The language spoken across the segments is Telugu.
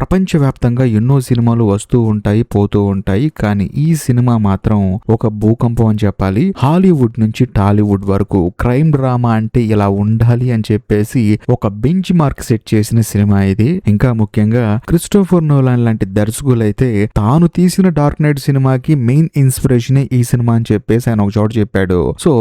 ప్రపంచవ్యాప్తంగా ఎన్నో సినిమాలు వస్తూ ఉంటాయి, పోతూ ఉంటాయి. కానీ ఈ సినిమా మాత్రం ఒక భూకంపం అని చెప్పాలి. హాలీవుడ్ నుంచి టాలీవుడ్ వరకు క్రైమ్ డ్రామా అంటే ఇలా ఉండాలి అని చెప్పేసి ఒక బెంచ్ మార్క్ సెట్ చేసిన సినిమా ఇది. ఇంకా ముఖ్యంగా క్రిస్టోఫర్ నోలాన్ లాంటి దర్శకులైతే తాను తీసిన డార్క్ నైట్ సినిమాకి మెయిన్ ఇన్స్పిరేషన్ ఈ సినిమా అని చెప్పేసి ఆయన ఒక చోట చెప్పాడు. సో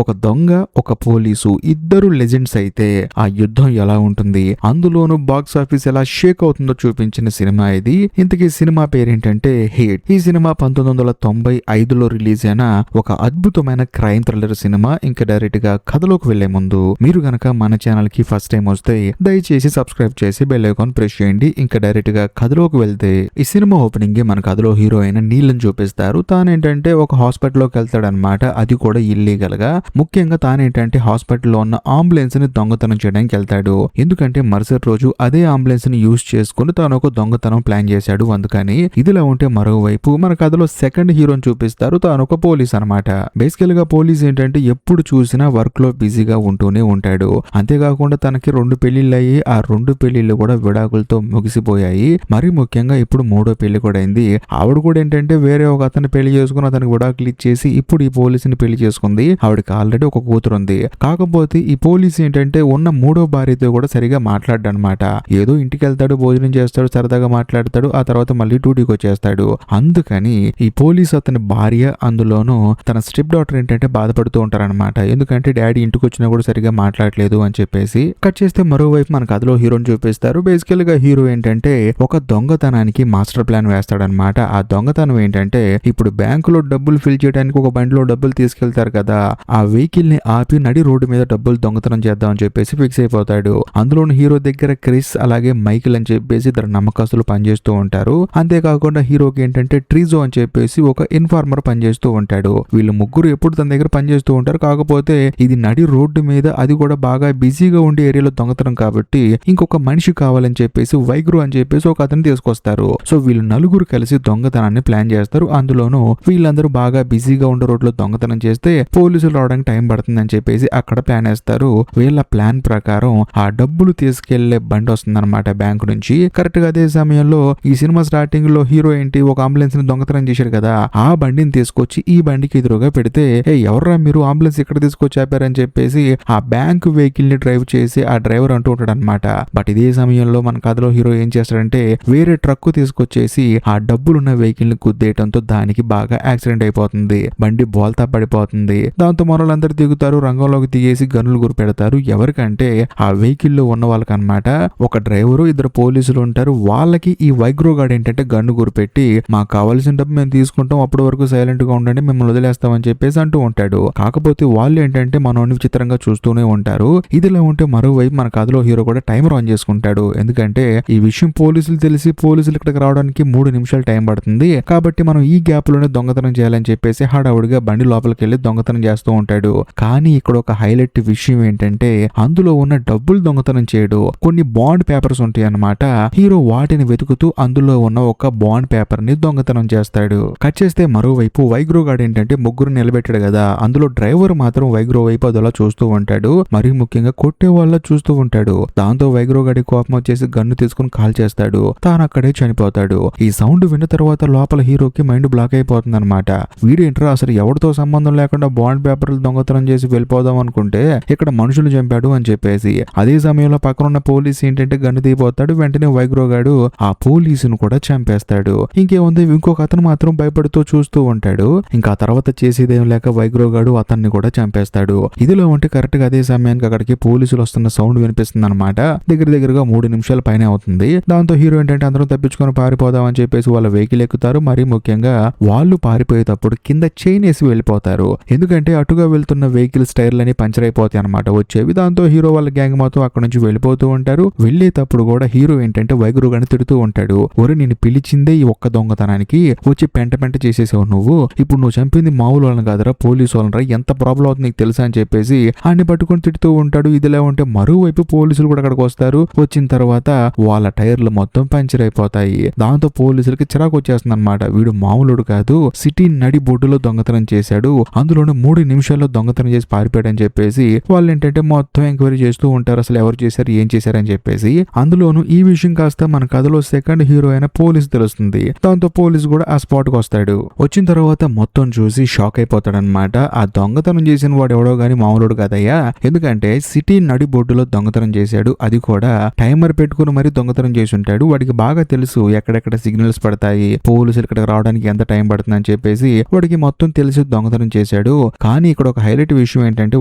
ఒక దొంగ, ఒక పోలీసు, ఇద్దరు లెజెండ్స్ అయితే ఆ యుద్ధం ఎలా ఉంటుంది, అందులోనూ బాక్స్ ఆఫీస్ ఎలా షేక్ అవుతుందో చూపించిన సినిమా ఇది. ఇంతకీ సినిమా పేరేంటంటే హిట్. ఈ సినిమా 1995లో రిలీజ్ అయిన ఒక అద్భుతమైన క్రైమ్ థ్రిల్లర్ సినిమా. ఇంకా డైరెక్ట్ గా కథలోకి వెళ్లే ముందు మీరు గనక మన ఛానల్ కి ఫస్ట్ టైం వస్తే దయచేసి సబ్స్క్రైబ్ చేసి బెల్ ఐకాన్ ప్రెస్ చేయండి. ఇంకా డైరెక్ట్ గా కథలోకి వెళ్తే ఈ సినిమా ఓపెనింగ్ మన కథలో హీరో అయిన నీళ్ళని చూపిస్తారు. తానేంటంటే ఒక హాస్పిటల్లోకి వెళ్తాడనమాట, అది కూడా ఇల్లీగల్ గా. ముఖ్యంగా తానేంటంటే హాస్పిటల్లో ఉన్న అంబులెన్స్ ని దొంగతనం చేయడానికి వెళ్తాడు. ఎందుకంటే మరుసటి రోజు అదే అంబులెన్స్ ని యూజ్ చేసుకుని తాను ఒక దొంగతనం ప్లాన్ చేశాడు. అందుకని ఇదిలా ఉంటే మరోవైపు మన కథలో సెకండ్ హీరోని చూపిస్తారు. తాను ఒక పోలీస్ అనమాట. బేసికల్ గా పోలీస్ ఏంటంటే ఎప్పుడు చూసినా వర్క్ లో బిజీగా ఉంటూనే ఉంటాడు. అంతేకాకుండా తనకి 2 పెళ్లిళ్ళు అయ్యి ఆ 2 పెళ్లిళ్ళు కూడా విడాకులతో ముగిసిపోయాయి. మరి ముఖ్యంగా ఇప్పుడు 3వ పెళ్లి కూడా అయింది. ఆవిడ కూడా ఏంటంటే వేరే ఒక అతన్ని పెళ్లి చేసుకుని అతనికి విడాకులు ఇచ్చేసి ఇప్పుడు ఈ పోలీసుని పెళ్లి చేసుకుంది. ఆవిడకి ఆల్రెడీ ఒక కూతురు ఉంది. కాకపోతే ఈ పోలీస్ ఏంటంటే ఉన్న 3వ భార్యతో కూడా సరిగా మాట్లాడనమాట. ఏదో ఇంటికి వెళ్తాడు, భోజనం చేస్తాడు, సరదాగా మాట్లాడతాడు, ఆ తర్వాత మళ్ళీ డ్యూటీకి వచ్చేస్తాడు. అందుకని ఈ పోలీస్ అతని భార్య, అందులోనూ తన స్టెప్ డాటర్ ఏంటంటే బాధపడుతూ ఉంటారనమాట. ఎందుకంటే డాడీ ఇంటికి వచ్చినా కూడా సరిగా మాట్లాడలేదు అని చెప్పేసి. కట్ చేస్తే మరోవైపు మన కథలో హీరోని చూపిస్తారు. బేసికల్ గా హీరో ఏంటంటే ఒక దొంగతనానికి మాస్టర్ ప్లాన్ వేస్తాడనమాట. ఆ దొంగతనం ఏంటంటే ఇప్పుడు బ్యాంకులో డబ్బులు ఫిల్ చేయడానికి ఒక బండిలో డబ్బులు తీసుకెళ్తారు కదా, ఆ వెహికల్ ని ఆపి నడి రోడ్డు మీద డబ్బులు దొంగతనం చేద్దాం అని చెప్పేసి ఫిక్స్ అయిపోతాడు. అందులోని హీరో దగ్గర క్రిస్ అలాగే మైకిల్ అని చెప్పేసి ఇద్దరు నమ్మకస్తులు పనిచేస్తూ ఉంటారు. అంతేకాకుండా హీరోకి ఏంటంటే ట్రీజో అని చెప్పేసి ఒక ఇన్ఫార్మర్ పనిచేస్తూ ఉంటాడు. వీళ్ళు ముగ్గురు ఎప్పుడు తన దగ్గర పనిచేస్తూ ఉంటారు. కాకపోతే ఇది నడి రోడ్డు మీద, అది కూడా బాగా బిజీగా ఉండే ఏరియాలో దొంగతనం కాబట్టి ఇంకొక మనిషి కావాలని చెప్పేసి వైగ్రో అని చెప్పేసి ఒక అతను తీసుకొస్తారు. సో వీళ్ళు నలుగురు కలిసి దొంగతనాన్ని ప్లాన్ చేస్తారు. అందులోనూ వీళ్ళందరూ బాగా బిజీగా ఉండే రోడ్లో దొంగతనం చేస్తే పోలీసులు రావడానికి టైం పడుతుంది అని చెప్పేసి అక్కడ ప్లాన్ వేస్తారు. వీళ్ళ ప్లాన్ ప్రకారం ఆ డబ్బులు తీసుకెళ్లే బండి వస్తుందన్నమాట బ్యాంకు నుంచి. కరెక్ట్ గా అదే సమయంలో ఈ సినిమా స్టార్టింగ్ లో హీరో ఏంటి ఒక అంబులెన్స్ ని దొంగతనం చేశాడు కదా, ఆ బండిని తీసుకొచ్చి ఈ బండికి ఎదురుగా పెడితే ఎవర్రా మీరు అంబులెన్స్ ఇక్కడ తీసుకొచ్చి ఆపారని చెప్పేసి ఆ బ్యాంక్ వెహికల్ ని డ్రైవ్ చేసి ఆ డ్రైవర్ అంటూ ఉంటాడు అనమాట. బట్ ఇదే సమయంలో మన కథలో హీరో ఏం చేస్తాడంటే వేరే ట్రక్ తీసుకొచ్చేసి ఆ డబ్బులున్న వెహికల్ ని గుద్దేయడంతో దానికి బాగా యాక్సిడెంట్ అయిపోతుంది. బండి బోల్తా పడిపోతుంది. దాంతో మనోళ్ళందరూ దిగుతారు, రంగంలోకి దిగేసి గన్నులు గురి పెడతారు. ఎవరికంటే ఆ వెహికల్ లో ఉన్న వాళ్ళకనమాట. ఒక డ్రైవరు, ఇద్దరు పోలీసులు ఉంటారు. వాళ్ళకి ఈ వైగ్రో గార్డ్ ఏంటంటే గన్ను గురిపెట్టి మాకు కావాల్సిన డబ్బు మేము తీసుకుంటాం, అప్పటి వరకు సైలెంట్ గా ఉండండి, మిమ్మల్ని వదిలేస్తామని చెప్పేసి అంటూ ఉంటాడు. కాకపోతే వాళ్ళు ఏంటంటే మనోని విచిత్రంగా చూస్తూనే ఉంటారు. ఇదిలా ఉంటే మరోవైపు మన కథలో హీరో కూడా టైమర్ ఆన్ చేసుకుంటాడు. ఎందుకంటే ఈ విషయం పోలీసులు తెలిసి పోలీసులు ఇక్కడికి రావడానికి 3 నిమిషాలు టైం పడుతుంది. కాబట్టి మనం ఈ గ్యాప్ లోనే దొంగతనం చేయాలని చెప్పేసి హడావుడిగా బండి లోపలికి వెళ్లి దొంగతనం చేస్తూ ఉంటాడు. కానీ ఇక్కడ ఒక హైలైట్ విషయం ఏంటంటే అందులో ఉన్న డబ్బులు దొంగతనం చేయడు, కొన్ని బాండ్ పేపర్స్ ఉంటాయి అన్నమాట. హీరో వాటిని వెతుకుతూ అందులో ఉన్న ఒక బాండ్ పేపర్ ని దొంగతనం చేస్తాడు. కట్ చేస్తే మరోవైపు వైగ్రో గార్డ్ ఏంటంటే ముగ్గురు నిలబెట్టాడు కదా, అందులో డ్రైవర్ మాత్రం వైగ్రో వైపు అదలా చూస్తూ ఉంటాడు. మరి ముఖ్యంగా కొట్టే వాళ్ళ చూస్తూ ఉంటాడు. దాంతో వైగ్రో గాడి కోపం వచ్చేసి గన్ను తీసుకుని కాల్ చేస్తాడు. తాను అక్కడే చనిపోతాడు. ఈ సౌండ్ విన్న తర్వాత లోపల హీరోకి మైండ్ బ్లాక్ అయిపోతుంది అనమాట. వీడేంట్రా అసలు ఎవరితో సంబంధం లేకుండా బాండ్ పేపర్లు దొంగతనం చేసి వెళ్ళిపోదాం అనుకుంటే ఇక్కడ మనుషులు చంపాడు అని చెప్పేసి. అదే సమయంలో పక్కన ఉన్న పోలీస్ ఏంటంటే గన్ను దిగిపోతాడు. వెంటనే వైగ్రో గాడు ఆ పోలీసును కూడా చంపేస్తాడు. ఇంకేముంది, ఇంకొక అతను మాత్రం భయపడుతూ చూస్తూ ఉంటాడు. ఇంకా తర్వాత చేసేదేం లేక వైగ్రో గాడు అతన్ని కూడా చంపేస్తాడు. ఇదిలో ఉంటే కరెక్ట్ గా అదే సమయానికి అక్కడికి పోలీసులు వస్తున్న సౌండ్ వినిపిస్తుంది అనమాట. దగ్గరగా 3 నిమిషాల పైన అవుతుంది. దాంతో హీరో ఏంటంటే అందరూ తప్పించుకొని పారిపోదాం అని చెప్పేసి వాళ్ళ వెహికల్ ఎక్కుతారు. మరి ముఖ్యంగా వాళ్ళు పారిపోయేటప్పుడు కింద చైన్ వేసి వెళ్ళిపోతారు. ఎందుకంటే అటుగా వెళ్తున్న వెహికల్స్ టైర్లని పంచర్ అయిపోతాయి అనమాట వచ్చేవి. దాంతో హీరో వాళ్ళ గ్యాంగ్ మొత్తం అక్కడ నుంచి వెళ్ళిపోతూ ఉంటారు. వెళ్ళేటప్పుడు కూడా హీరో ఏంటంటే వైగ్రో గాని తిడుతూ ఉంటాడు. ఒరే నేను పిలిచిందే ఈ ఒక్క దొంగతనానికి, వచ్చి పెంట చేసేసావు నువ్వు. ఇప్పుడు నువ్వు చంపింది మామూలు వాళ్ళని కాదురా, పోలీసు వాళ్ళని రా, ఎంత ప్రాబ్లం అవుతుంది నీకు తెలుసా అని చెప్పేసి అన్ని పట్టుకొని తిడుతూ ఉంటాడు. ఇదిలా ఉంటే మరోవైపు పోలీసులు కూడా అక్కడికి వస్తారు. వచ్చిన తర్వాత వాళ్ళ టైర్లు మొత్తం పంచర్ అయిపోతాయి. దాంతో పోలీసులకి చిరాకు వచ్చేస్తుంది అనమాట. వీడు మామూలుడు కాదు, సిటీ నడి బొడ్డులో దొంగతనం చేశాడు, అందులోనే 3 నిమిషాల్లో దొంగతనం చేసి పారిపోయాడని చెప్పేసి వాళ్ళు ఏంటంటే మొత్తం ఎంక్వైరీ చేస్తూ ఉంటారు. అసలు ఎవరు చేశారు, ఏం చేశారని చెప్పేసి. అందులోనూ ఈ విషయం కాస్త మన కథలో సెకండ్ హీరో అయిన పోలీస్ తెలుస్తుంది. దాంతో పోలీస్ కూడా ఆ స్పాట్ కు వస్తాడు. వచ్చిన తర్వాత మొత్తం చూసి షాక్ అయిపోతాడనమాట. ఆ దొంగతనం చేసిన వాడు ఎవడో గాని మామూలుడు కదయ్యా, ఎందుకంటే సిటీ నడి బొడ్డులో దొంగతనం చేశాడు, అది కూడా టైమర్ పెట్టుకుని మరి దొంగతనం చేసి ఉంటాడు. వాడికి బాగా తెలుసు ఎక్కడెక్కడ సిగ్నల్స్ పడతాయి, పోలీసులు ఇక్కడికి రావడానికి ఎంత టైం పడుతుంది అని చెప్పేసి వాడికి మొత్తం తెలిసి దొంగతనం చేశాడు. కానీ ఇక్కడ ఒక హైలైట్ విషయం ఏంటంటే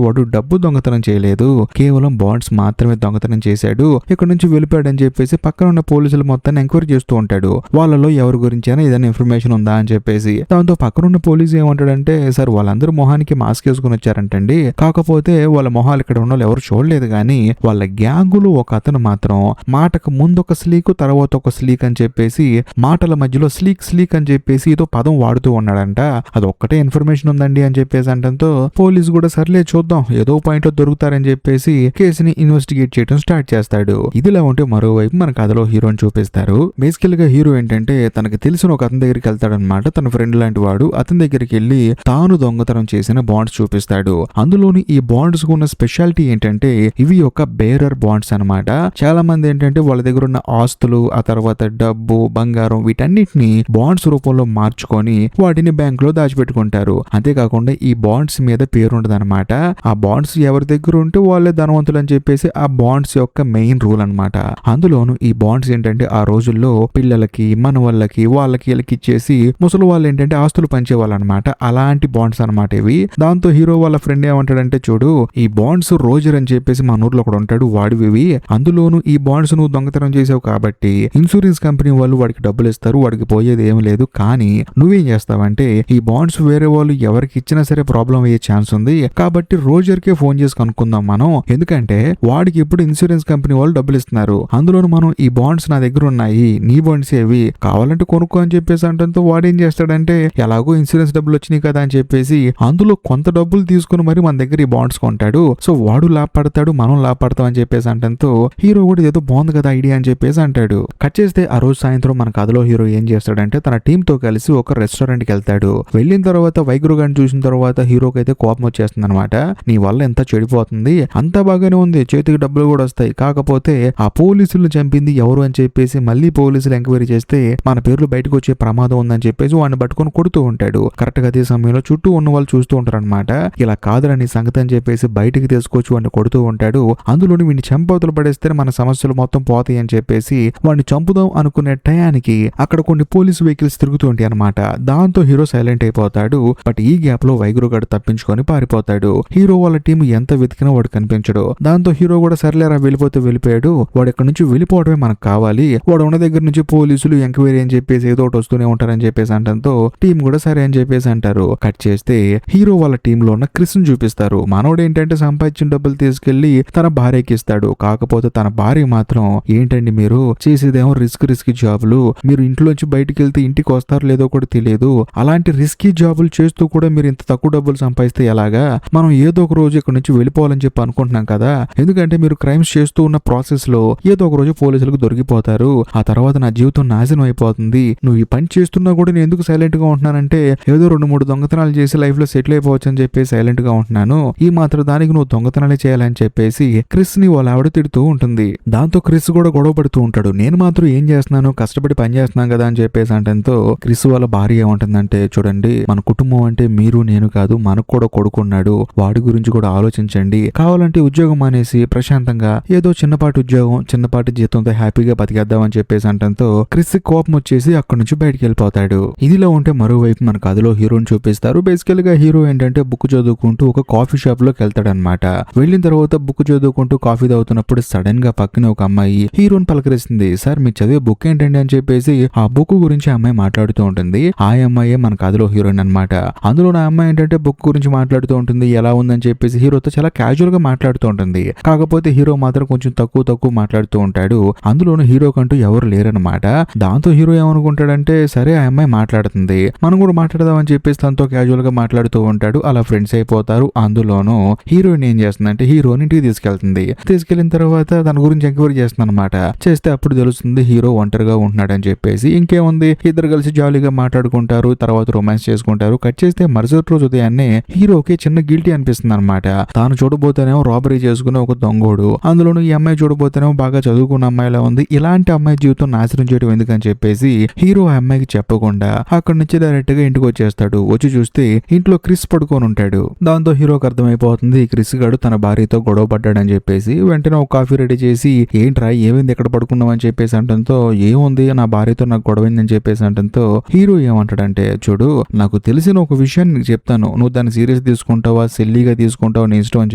వాడు డబ్బు దొంగతనం చేయలేదు, కేవలం బాండ్స్ మాత్రమే దొంగతనం చేశాడు. ఇక్కడ నుంచి వెళ్ళిపోయాడు అని చెప్పేసి పక్కన ఉన్న పోలీసులు మొత్తాన్ని ఎంక్వైరీ చేస్తూ ఉంటాడు. వాళ్ళలో ఎవరి గురించి అయినా ఏదైనా ఇన్ఫర్మేషన్ ఉందా అని చెప్పేసి. దాంతో పక్కనున్న పోలీసు ఏమంటాడంటే, సార్ వాళ్ళందరూ మొహానికి మాస్క్ వేసుకుని వచ్చారంటండి, కాకపోతే వాళ్ళ మొహాలు ఇక్కడ ఉన్న ఎవరు చూడలేదు, కానీ వాళ్ళ గ్యాంగులో ఒక అతను మాత్రం మాటకు ముందు ఒక స్లీక్ తర్వాత ఒక స్లీక్ అని చెప్పేసి మాటల మధ్యలో స్లీక్ అని చెప్పేసి ఏదో పదం వాడుతూ ఉన్నాడంట. అది ఒక్కటే ఇన్ఫర్మేషన్ ఉందండి అని చెప్పేసి అంటంతో పోలీసు కూడా సర్లే చూద్దాం ఏదో పాయింట్ లో దొరుకుతారని చెప్పేసి కేసుని ఇన్వెస్టిగేట్ చేయడం స్టార్ట్ చేస్తాడు. ఇదిలా ఉంటే మరోవైపు మన కథలో హీరోని చూపిస్తారు. బేసికల్ గా హీరో ఏంటంటే తనకు తెలిసిన ఒక అతని దగ్గరికి వెళ్తాడనమాట, తన ఫ్రెండ్ లాంటి వాడు. అతని దగ్గరికి వెళ్ళి తాను దొంగతనం చేసిన బాండ్స్ చూపిస్తాడు. అందులోని ఈ బాండ్స్ ఉన్న స్పెషాలిటీ ఏంటంటే ఇవి ఒక బేరర్ బాండ్స్ అనమాట. చాలా మంది ఏంటంటే వాళ్ళ దగ్గర ఉన్న ఆస్తులు, ఆ తర్వాత డబ్బు, బంగారం వీటన్నిటిని బాండ్స్ రూపంలో మార్చుకొని వాటిని బ్యాంక్ లో దాచిపెట్టుకుంటారు. అంతేకాకుండా ఈ బాండ్స్ మీద పేరు ఉండదు అనమాట. ఆ బాండ్స్ ఎవరి దగ్గర ఉంటే వాళ్ళే ధనవంతులు అని చెప్పేసి ఆ బాండ్స్ యొక్క మెయిన్ రూల్ అనమాట. అందులోను ఈ బాండ్స్ ఏంటంటే ఆ రోజుల్లో పిల్లలకి, మనవళ్ళకి, వాళ్ళకి వీళ్ళకి ఇచ్చేసి ముసలి వాళ్ళు ఏంటంటే ఆస్తులు పంచేవాళ్ళు అనమాట. అలాంటి బాండ్స్ అనమాట ఇవి. దాంతో హీరో వాళ్ళ ఫ్రెండ్ ఏమంటాడంటే, చూడు ఈ బాండ్స్ రోజర్ అని చెప్పేసి మన ఊర్లో ఒకడు ఉంటాడు, వాడివి. అందులోను ఈ బాండ్స్ నువ్వు దొంగతనం చేసావు కాబట్టి ఇన్సూరెన్స్ కంపెనీ వాళ్ళు వాడికి డబ్బులు ఇస్తారు, వాడికి పోయేది ఏం లేదు. కానీ నువ్వేం చేస్తావంటే ఈ బాండ్స్ వేరే వాళ్ళు ఎవరికి ఇచ్చినా సరే ప్రాబ్లం అయ్యే ఛాన్స్ ఉంది, కాబట్టి రోజర్ కే ఫోన్ చేసి కనుక్కుందాం మనం, ఎందుకంటే వాడికి ఇప్పుడు ఇన్సూరెన్స్ కంపెనీ వాళ్ళు డబ్బులు ఇస్తున్నారు. అందులోను మనం ఈ బాండ్స్ నా దగ్గర ఉన్నాయి, నీ బాండ్స్ ఏవి కావాలంటే కొనుక్కో అని చెప్పేసి అంటంతో వాడేం చేస్తాడంటే ఎలాగో ఇన్సూరెన్స్ డబ్బులు వచ్చినాయి కదా అని చెప్పేసి అందులో కొంత డబ్బులు తీసుకుని మరి మన దగ్గర ఈ బాండ్స్ కొంటాడు. సో వాడు లాభపడతాడు, మనం లాభపడతాం అని చెప్పేసి అంటంతో హీరో కూడా ఏదో బాగుంది కదా ఐడియా అని చెప్పేసి అంటాడు. కట్ చేస్తే ఆ రోజు సాయంత్రం మన కథలో హీరో ఏం చేస్తాడంటే తన టీం తో కలిసి ఒక రెస్టారెంట్ కి వెళ్తాడు. వెళ్ళిన తర్వాత వైగురు గారిని చూసిన తర్వాత హీరోకి అయితే కోపం వచ్చేస్తుంది అనమాట. నీ వల్ల ఎంత చెడిపోతుంది, అంతా బాగానే ఉంది, చేతికి డబ్బులు కూడా వస్తాయి, కాకపోతే ఆ పోలీసులు చంపింది ఎవరు అని చెప్పేసి మళ్ళీ పోలీసులు ఎంక్వైరీ చేస్తే మన పేర్లు బయటకు వచ్చే ప్రమాదం ఉందని చెప్పేసి వాడిని పట్టుకొని కొడుతూ ఉంటాడు. కరెక్ట్ గా అదే సమయంలో చుట్టూ ఉన్న వాళ్ళు చూస్తూ ఉంటారు అనమాట. ఇలా కాదురని సంగతి అని చెప్పేసి బయటికి తీసుకొచ్చి వాడిని కొడుతూ ఉంటాడు. అందులోని వీడిని చంపవతలు పడేస్తే మన సమస్యలు మొత్తం పోతాయి అని చెప్పేసి వాడిని చంపుదాం అనుకునే టయానికి అక్కడ కొన్ని పోలీసు వెహికల్స్ తిరుగుతూ ఉంటాయి అనమాట. దాంతో హీరో సైలెంట్ అయిపోతాడు. బట్ ఈ గ్యాప్ లో వైగురు గడు తప్పించుకొని పారిపోతాడు. హీరో వాళ్ళ టీం ఎంత వెతికినా వాడు కనిపించడు. దాంతో హీరో కూడా సర్లేరా వెళ్ళిపోతే వెళ్ళిపోయాడు, వాడు ఎక్కడి నుంచి వెళ్ళిపోవడమే మనకు కావాలి, వాడు ఉన్న దగ్గర నుంచి పోలీసులు ఎంక్వైరీ అని చెప్పేసి ఏదో ఒకటి వస్తూనే ఉంటారని చెప్పేసి అంటంతో టీం కూడా సరే అని చెప్పేసి అంటారు. కట్ చేస్తే హీరో వాళ్ళ టీమ్ లో ఉన్న క్రిస్ ను చూపిస్తారు. మనోడు ఏంటంటే సంపాదించిన డబ్బులు తీసుకెళ్లి తన భార్యకి ఇస్తాడు. కాకపోతే తన భార్య మాత్రం ఏంటండి మీరు చేసేదేమో రిస్కీ జాబులు, మీరు ఇంట్లోంచి బయటికి వెళ్తే ఇంటికి వస్తారో లేదో కూడా తెలియదు, అలాంటి రిస్కీ జాబులు చేస్తూ కూడా మీరు ఇంత తక్కువ డబ్బులు సంపాదిస్తే ఎలాగా, మనం ఏదో ఒక రోజు ఇక్కడ నుంచి వెళ్ళిపోవాలని చెప్పి అనుకుంటున్నాం కదా, ఎందుకంటే మీరు క్రైమ్స్ చేస్తూ ఉన్న ప్రాసెస్ లో ఏదో ఒక రోజు పోలీసులకు దొరికిపోతారు, ఆ తర్వాత నా జీవితం నాశనం అయిపోతుంది, నువ్వు ఈ పని చేస్తున్నా కూడా నేను ఎందుకు సైలెంట్ గా ఉంటున్నానంటే ఏదో 2-3 దొంగతనాలు చేసి లైఫ్ లో సెటిల్ అయిపోవచ్చు అని చెప్పి సైలెంట్ గా ఉంటున్నాను, ఈ మాత్రం దానికి నువ్వు దొంగతనాలే చేయాలని చెప్పేసి క్రిస్ ని వాళ్ళ ఆవిడ తిడుతూ ఉంటుంది. దాంతో క్రిస్ కూడా గొడవ పడుతూ ఉంటాడు. నేను మాత్రం ఏం చేస్తున్నాను, కష్టపడి పని చేస్తున్నాను కదా అని చెప్పేసి అంటంతో క్రిస్ వాళ్ళ భార్య ఏమంటుందంటే, చూడండి మన కుటుంబం అంటే మీరు నేను కాదు, మనకు కూడా కొడుకున్నాడు, వాడి గురించి కూడా ఆలోచించండి, కావాలంటే ఉద్యోగం అనేసి ప్రశాంతంగా ఏదో చిన్నపాటి ఉద్యోగం చిన్నపాటి జీతంతో హ్యాపీగా బతికేద్దాం అని చెప్పేసి అంటంతో క్రిస్ కోపం వచ్చేసి అక్కడి నుంచి బయటికి వెళ్ళిపోతాడు. ఇదిలో ఉంటే మరోవైపు మన కథలో హీరోని చూపిస్తారు. బేసికల్ గా హీరో ఏంటంటే బుక్ చదువుకుంటూ ఒక కాఫీ షాప్ లోకి వెళ్తాడనమాట. వెళ్ళిన తర్వాత బుక్ చదువుకుంటూ కాఫీ తాగుతున్నప్పుడు సడన్ గా పక్కనే ఒక అమ్మాయి హీరోని పలకరిస్తుంది. సార్ మీరు చదివే బుక్ ఏంటండి అని చెప్పేసి ఆ బుక్ గురించి ఆ అమ్మాయి మాట్లాడుతూ ఉంటుంది. ఆ అమ్మాయే మన కథలో హీరోయిన్ అనమాట. అందులో నా అమ్మాయి ఏంటంటే బుక్ గురించి మాట్లాడుతూ ఉంటుంది, ఎలా ఉందని చెప్పేసి హీరోతో చాలా క్యాజువల్ గా మాట్లాడుతూ ఉంటుంది. కాకపోతే హీరో మాత్రం కొంచెం తక్కువ మాట్లాడుతూ ఉంటాడు. అందులోనూ హీరో కంటూ ఎవరు లేరనమాట. దాంతో హీరో ఏమనుకుంటాడంటే సరే ఆ అమ్మాయి మాట్లాడుతుంది, మనం కూడా మాట్లాడదాం అని చెప్పేసి తనతో క్యాజువల్ గా మాట్లాడుతూ ఉంటాడు. అలా ఫ్రెండ్స్ అయిపోతారు. అందులోనూ హీరోయిన్ ఏం చేస్తుందంటే హీరోని ఇంటికి తీసుకెళ్తుంది. తీసుకెళ్లిన తర్వాత తన గురించి ఎంక్వైరీ చేస్తుంది అనమాట. చేస్తే అప్పుడు తెలుస్తుంది హీరో ఒంటరిగా ఉంటున్నాడని చెప్పేసి. ఇంకేముంది, ఇద్దరు కలిసి జాలీగా మాట్లాడుకుంటారు, తర్వాత రొమాన్స్ చేసుకుంటారు. కట్ చేస్తే మరుసటి రోజు ఉదయాన్నే హీరోకి చిన్న గిల్టీ అనిపిస్తుంది అనమాట. తాను చూడబోతేనేమో రాబరీ చేసుకునే ఒక దొంగోడు, అందులోనూ ఈ అమ్మాయి చూడబోతేనేమో బాగా చదువుకున్న అమ్మాయిలా ఉంది. ఇలా ఇలాంటి అమ్మాయి జీవితం నాశనం చేయడం ఎందుకని చెప్పేసి హీరో ఆ అమ్మాయికి చెప్పకుండా అక్కడి నుంచి డైరెక్ట్ గా ఇంటికి వచ్చేస్తాడు. వచ్చి చూస్తే ఇంట్లో క్రిస్ పడుకొని ఉంటాడు. దాంతో హీరోకి అర్థమైపోతుంది క్రిస్ గాడు తన భార్యతో గొడవ పడ్డాడని చెప్పేసి వెంటనే ఒక కాఫీ రెడీ చేసి ఏంట్రా ఏమైంది ఎక్కడ పడుకున్నావు అని చెప్పేసి అంటంతో ఏముంది నా భార్యతో నాకు గొడవైందని చెప్పేసి అంటంతో హీరో ఏమంటాడంటే చూడు నాకు తెలిసిన ఒక విషయాన్ని నీకు చెప్తాను, నువ్వు దాన్ని సీరియస్ తీసుకుంటావా సిల్లీగా తీసుకుంటావా నీ ఇష్టం అని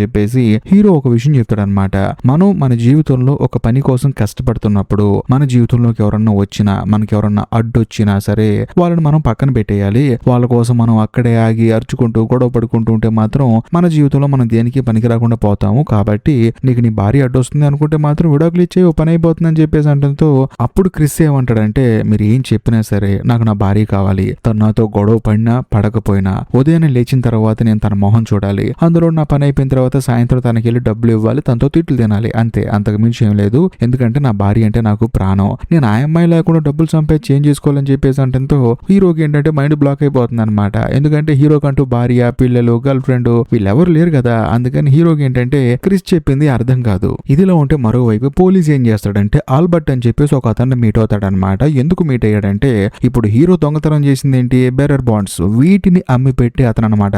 చెప్పేసి హీరో ఒక విషయం చెప్తాడనమాట. మనం మన జీవితంలో ఒక పని కోసం కష్టపడుతున్నప్పుడు మన జీవితంలోకి ఎవరన్నా వచ్చినా మనకి ఎవరన్నా అడ్డొచ్చినా సరే వాళ్ళని మనం పక్కన పెట్టేయాలి. వాళ్ళ కోసం మనం అక్కడే ఆగి అరుచుకుంటూ గొడవ పడుకుంటూ ఉంటే మాత్రం మన జీవితంలో మనం దేనికి పనికి రాకుండా పోతాము. కాబట్టి నీకు నీ భార్య అడ్డొస్తుంది అనుకుంటే మాత్రం విడాకులు ఇచ్చే ఓ పని అయిపోతుందని చెప్పేసి అంటంతో అప్పుడు క్రిస్ ఏమంటాడంటే మీరు ఏం చెప్పినా సరే నాకు నా భార్య కావాలి. తను నాతో గొడవ పడినా పడకపోయినా ఉదయాన్నే లేచిన తర్వాత నేను తన మొహం చూడాలి. అందులో నా పని అయిపోయిన తర్వాత సాయంత్రం తనకి వెళ్ళి డబ్బులు ఇవ్వాలి, తనతో తిట్లు తినాలి, అంతే, అంతకు మించి ఏం లేదు. ఎందుకంటే నా భార్య అంటే నాకు ప్రాణం. నేను ఆ అమ్మాయి లేకుండా డబ్బులు సంపాదించి చేంజ్ చేసుకోవాలని చెప్పేసి అంటంతో హీరోకి ఏంటంటే మైండ్ బ్లాక్ అయిపోతుంది అనమాట. ఎందుకంటే హీరోకంటూ భార్య పిల్లలు గర్ల్ ఫ్రెండ్ వీళ్ళెవరు లేరు కదా. అందుకని హీరోకి ఏంటంటే క్రిస్ చెప్పింది అర్థం కాదు. ఇదిలో ఉంటే మరోవైపు పోలీస్ ఏం చేస్తాడంటే ఆల్బర్ట్ అని చెప్పేసి ఒక అతన్ని మీట్ అవుతాడనమాట. ఎందుకు మీట్ అయ్యాడంటే ఇప్పుడు హీరో దొంగతనం చేసింది ఏంటి బేరర్ బాండ్స్, వీటిని అమ్మి పెట్టి అతను అనమాట.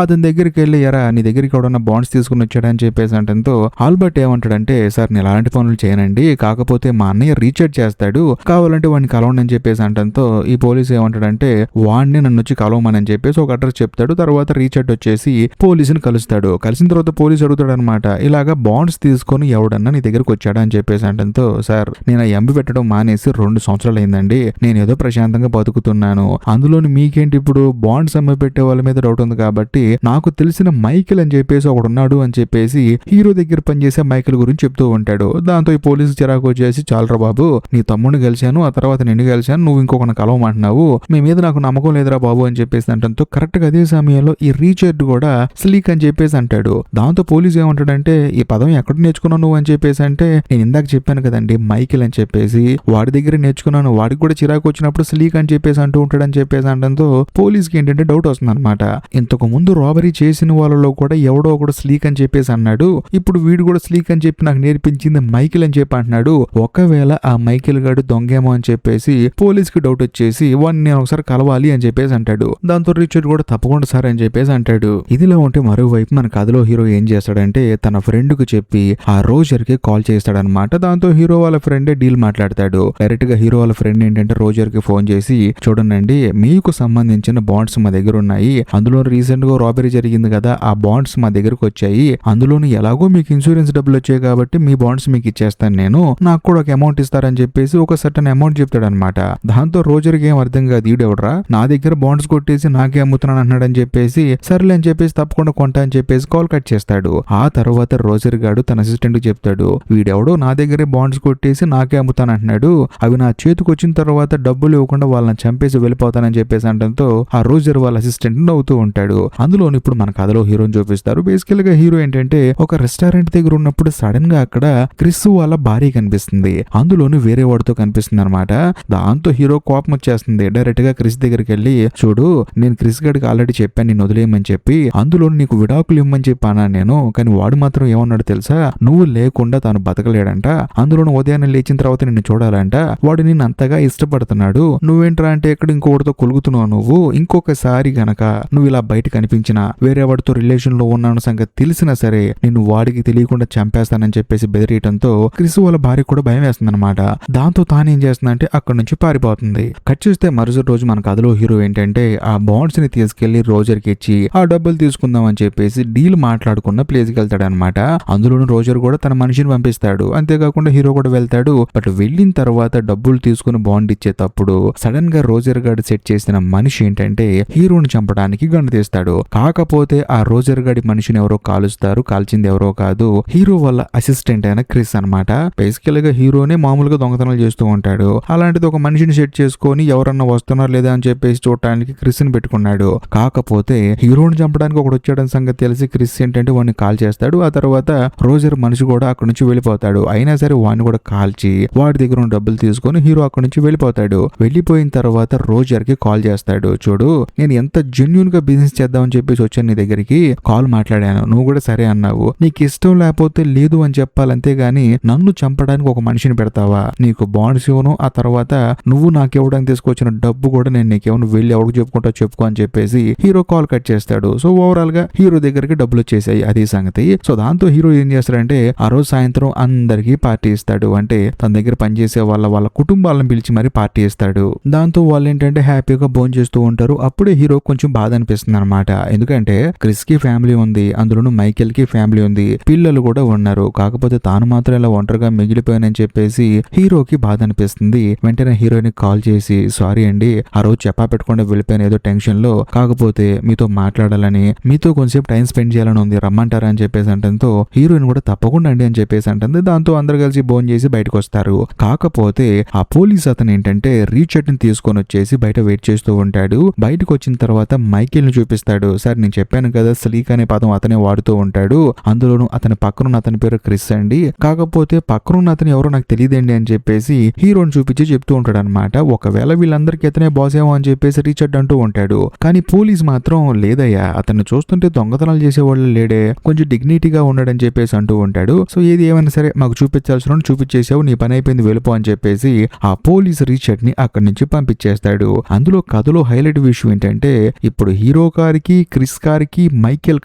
అతని దగ్గరికి వెళ్ళి ఎరా నీ దగ్గరికి ఎవడన్నా బాండ్స్ తీసుకుని వచ్చాడని చెప్పేసి అంటంతో ఆల్బర్ట్ ఏమంటాడంటే సార్ నేను అలాంటి పనులు చేయనండి, కాకపోతే మా అన్నయ్య రీఛార్జ్ చేస్తాడు, కావాలంటే వాడిని కలవండి అని చెప్పేసి అంటంతో ఈ పోలీస్ ఏమంటాడంటే వాడిని నన్ను వచ్చి కలవమని చెప్పేసి ఒక అడ్రస్ చెప్తాడు. తర్వాత రీఛార్జ్ వచ్చేసి పోలీసుని కలుస్తాడు. కలిసిన తర్వాత పోలీసు అడుగుతాడు అనమాట ఇలాగా బాండ్స్ తీసుకొని ఎవడన్నా నీ దగ్గరకు వచ్చాడా అని చెప్పేసి అంటంతో సార్ నేను ఎంబి పెట్టడం మానేసి 2 సంవత్సరాలు అయిందండి, నేను ఏదో ప్రశాంతంగా బతుకుతున్నాను, అందులోని మీకేంటి ఇప్పుడు బాండ్స్ అమ్మి పెట్టే వాళ్ళ మీద డౌట్ ఉంది కాబట్టి నాకు తెలిసిన మైకిల్ అని చెప్పేసి ఒకడున్నాడు అని చెప్పేసి హీరో దగ్గర పనిచేసే మైకిల్ గురించి చెప్తూ ఉంటాడు. దాంతో ఈ పోలీసు చిరాకు వచ్చేసి చాలరా బాబు నీ తమ్ముడిని కలిశాను ఆ తర్వాత నిన్ను కలిశాను నువ్వు ఇంకొకరిని కలవమంటున్నావు, మీ మీద నాకు నమ్మకం లేదురా బాబు అని చెప్పేసి అంటంతో కరెక్ట్ గా అదే సమయంలో ఈ రీచర్డ్ కూడా స్లీక్ అని చెప్పేసి అంటాడు. దాంతో పోలీసు ఏమంటాడంటే ఈ పదం ఎక్కడ నేర్చుకున్నావు నువ్వు అని చెప్పేసి అంటే నేను ఇందాక చెప్పాను కదండి మైకిల్ అని చెప్పేసి వాడి దగ్గర నేర్చుకున్నాను, వాడికి కూడా చిరాకు వచ్చినప్పుడు స్లీక్ అని చెప్పేసి అంటూ ఉంటాడని చెప్పేసి అంటంతో పోలీస్కి ఏంటంటే డౌట్ వస్తుంది అనమాట. ఇంతకు ముందు రాబరీ చేసిన వాళ్ళలో కూడా ఎవడో ఒకడు స్లీక్ అని చెప్పేసి అన్నాడు, ఇప్పుడు వీడు కూడా స్లీక్ అని చెప్పి నాకు నేర్పించింది మైకిల్ అని చెప్పి అంటున్నాడు, ఒకవేళ ఆ మైకిల్ గాడు దొంగేమో అని చెప్పేసి పోలీస్ కి డౌట్ వచ్చేసి వాడిని నేను ఒకసారి కలవాలి అని చెప్పేసి అంటాడు. దాంతో రిచర్డ్ కూడా తప్పకుండా సార్ అని చెప్పేసి అంటాడు. ఇదిలో ఉంటే మరోవైపు మన కథలో హీరో ఏం చేస్తాడంటే తన ఫ్రెండ్ కు చెప్పి ఆ రోజర్ కి కాల్ చేస్తాడనమాట. దాంతో హీరో వాళ్ళ ఫ్రెండే డీల్ మాట్లాడతాడు. డైరెక్ట్ గా హీరో వాళ్ళ ఫ్రెండ్ ఏంటంటే రోజర్ కి ఫోన్ చేసి చూడండి మీకు సంబంధించిన బాండ్స్ మా దగ్గర ఉన్నాయి, అందులో రీసెంట్ గా రాబరీ జరిగింది కదా ఆ బాండ్స్ మా దగ్గరకు వచ్చాయి, అందులోని ఎలాగో మీకు ఇన్సూరెన్స్ డబ్బులు వచ్చాయి కాబట్టి మీ బాండ్స్ మీకు ఇచ్చేస్తాను నేను, నాకు కూడా ఒక అమౌంట్ ఇస్తారని చెప్పేసి ఒక సర్టన్ అమౌంట్ చెప్తాడనమాట. దాంతో రోజర్ కి ఏం అర్థం కాదు ఈడెవడరా నా దగ్గర బాండ్స్ కొట్టేసి నాకే అమ్ముతున్నాను అన్నాడని చెప్పేసి సర్లే అని చెప్పేసి తప్పకుండా కొంటా అని చెప్పేసి కాల్ కట్ చేస్తాడు. ఆ తర్వాత రోజర్ గాడు తన అసిస్టెంట్ కి చెప్తాడు వీడెవడో నా దగ్గరే బాండ్స్ కొట్టేసి నాకే అమ్ముతాను అంటున్నాడు, అవి నా చేతికి వచ్చిన తర్వాత డబ్బులు ఇవ్వకుండా వాళ్ళని చంపేసి వెళ్ళిపోతానని చెప్పేసి అంటంతో ఆ రోజర్ వాళ్ళ అసిస్టెంట్ నవ్వుతూ ఉంటాడు. అందులో ఇప్పుడు మన కథలో హీరోని చూపిస్తారు. బేసికల్ గా హీరో ఏంటంటే ఒక రెస్టారెంట్ దగ్గర ఉన్నప్పుడు సడన్ గా అక్కడ క్రిస్ వాళ్ళ భార్య కనిపిస్తుంది, అందులోని వేరే వాడితో కనిపిస్తుంది అనమాట. దాంతో హీరో కోపం వచ్చేస్తుంది. డైరెక్ట్ గా క్రిస్ దగ్గరికి వెళ్ళి చూడు నేను క్రిస్ గడికి ఆల్రెడీ చెప్పాను నేను వదిలేయమని చెప్పి, అందులో నీకు విడాకులు ఇవ్వమని చెప్పానా నేను, కానీ వాడు మాత్రం ఏమన్నాడు తెలుసా నువ్వు లేకుండా తాను బతకలేడంట, అందులోను ఉదయాన్నే లేచిన తర్వాత నిన్ను చూడాలంట, వాడు నిన్ను అంతగా ఇష్టపడుతున్నాడు, నువ్వేంట్రా అంటే ఎక్కడ ఇంకోటితో కొలుగుతున్నావు నువ్వు, ఇంకొకసారి గనక నువ్వు ఇలా బయట కనిపించినా వేరే వాడితో రిలేషన్ లో ఉన్నాను సంగతి తెలిసినా సరే నిన్ను వాడికి తెలియకుండా చంపేస్తానని చెప్పేసి బెదిరియటంతో క్రిస్ వాళ్ళ భార్య కూడా భయం వేస్తుంది అనమాట. దాంతో తానేం చేస్తుందంటే అక్కడ నుంచి పారిపోతుంది. కట్ చేస్తే మరుసటి రోజు మన కథలో హీరో ఏంటంటే ఆ బాండ్స్ ని తీసుకెళ్లి రోజర్ కి ఇచ్చి ఆ డబ్బులు తీసుకుందాం అని చెప్పేసి డీల్ మాట్లాడుకున్న ప్లేస్ కి వెళ్తాడు అనమాట. అందులోనూ రోజర్ కూడా తన మనిషిని పంపిస్తాడు. అంతేకాకుండా హీరో కూడా వెళ్తాడు. బట్ వెళ్ళిన తర్వాత డబ్బులు తీసుకుని బాండ్ ఇచ్చేటప్పుడు సడన్ గా రోజర్ గాడు సెట్ చేసిన మనిషి ఏంటంటే హీరోని చంపడానికి గన్ను తీస్తాడు. కాకపోతే ఆ రోజర్ గాడి మనిషిని ఎవరో కాలుస్తారు, కాల్చింది ఎవరో కాదు హీరో వాళ్ళ అసిస్టెంట్ అయిన క్రిస్ అనమాట. బేసికల్ గా హీరోనే మామూలుగా దొంగతనాలు చేస్తూ ఉంటాడు, అలాంటిది ఒక మనిషిని సెట్ చేసుకొని ఎవరన్నా వస్తున్నారు లేదా అని చెప్పేసి చూడటానికి క్రిస్ ని పెట్టుకున్నాడు. కాకపోతే హీరోని చంపడానికి ఒకడు వచ్చాడని సంగతి తెలిసి క్రిస్ ఏంటంటే వాడిని కాల్ చేస్తాడు. ఆ తర్వాత రోజర్ మనిషి కూడా అక్కడ నుంచి వెళ్ళిపోతాడు. అయినా సరే వాడిని కూడా కాల్చి వాడి దగ్గర ఉన్న డబ్బులు తీసుకొని హీరో అక్కడ నుంచి వెళ్ళిపోతాడు. వెళ్ళిపోయిన తర్వాత రోజర్ కి కాల్ చేస్తాడు, చూడు నేను ఎంత జెన్యూన్ గా బిజినెస్ చేద్దామని చెప్పేసి వచ్చాను నీ దగ్గరికి, కాల్ మాట్లాడాను, నువ్వు కూడా సరే అన్నావు, నీకు ఇష్టం లేకపోతే లేదు అని చెప్పాలి అంతేగాని నన్ను చంపడానికి ఒక మనిషిని కండిషన్ పెడతావా, నీకు బాండ్స్ ఇవ్వను, ఆ తర్వాత నువ్వు నాకు ఇవ్వడానికి తీసుకొచ్చిన డబ్బు కూడా నేను నీకేమో వెళ్ళి ఎవరికి చెప్పుకుంటావు చెప్పుకో అని చెప్పేసి హీరో కాల్ కట్ చేస్తాడు. సో ఓవరాల్ గా హీరో దగ్గరికి డబ్బులు వచ్చేసాయి, అది సంగతి. సో దాంతో హీరో ఏం చేస్తాడంటే ఆ రోజు సాయంత్రం అందరికీ పార్టీ ఇస్తాడు. అంటే తన దగ్గర పనిచేసే వాళ్ళ కుటుంబాలను పిలిచి మరి పార్టీ ఇస్తాడు. దాంతో వాళ్ళు ఏంటంటే హ్యాపీగా భోజనం చేస్తూ ఉంటారు. అప్పుడే హీరో కొంచెం బాధ అనిపిస్తుంది అనమాట. ఎందుకంటే క్రిస్ కి ఫ్యామిలీ ఉంది, అందులోనూ మైకేల్ కి ఫ్యామిలీ ఉంది, పిల్లలు కూడా ఉన్నారు. కాకపోతే తాను మాత్రం ఇలా ఒంటరిగా మిగిలిపోయానని చెప్పేసి హీరోకి బాధ అనిపిస్తుంది. వెంటనే హీరోయిన్ కాల్ చేసి సారీ అండి, ఆ రోజు చెప్పా పెట్టుకుండా వెళ్ళిపోయిన ఏదో టెన్షన్ లో, కాకపోతే మీతో మాట్లాడాలని, మీతో కొంచెంసేపు టైం స్పెండ్ చేయాలని ఉంది, రమ్మంటారా అని చెప్పేసి అంటంతో హీరోయిన్ కూడా తప్పకుండా అండి అని చెప్పేసి అంటుంది. దాంతో అందరు కలిసి భోజనం చేసి బయటకు వస్తారు. కాకపోతే ఆ పోలీస్ అతను ఏంటంటే రీచర్డ్ ని తీసుకొని వచ్చేసి బయట వెయిట్ చేస్తూ ఉంటాడు. బయటకు వచ్చిన తర్వాత మైకేల్ ని చూపిస్తాడు. సార్ నేను చెప్పాను కదా స్లీక్ అనే పదం అతనే వాడుతూ ఉంటాడు, అందులోనూ అతని పక్కనున్న అతని పేరు క్రిస్ అండి, కాకపోతే పక్కనున్న అతను ఎవరో నాకు తెలియదండి అని చెప్పేసి హీరోని చూపించి చెప్తూ ఉంటాడు అనమాట. ఒకవేళ వీళ్ళందరికీ అతనే బాస్ ఏమో అని చెప్పేసి రీచర్డ్ అంటూ ఉంటాడు. కానీ పోలీస్ మాత్రం లేదయ్యా, అతన్ని చూస్తుంటే దొంగతనాలు చేసేవాళ్ళు లేడే, కొంచెం డిగ్నిటీగా ఉన్నాడని చెప్పేసి అంటూ ఉంటాడు. సో ఏది ఏమైనా సరే మాకు చూపించాల్సిన చూపించేసావు, నీ పని అయిపోయింది వెళ్ళిపో అని చెప్పేసి ఆ పోలీస్ రీచర్డ్ ని అక్కడి నుంచి పంపించేస్తాడు. అందులో కథలో హైలైట్ విషయం ఏంటంటే ఇప్పుడు హీరో కారుకి, క్రిస్ కారుకి, మైకేల్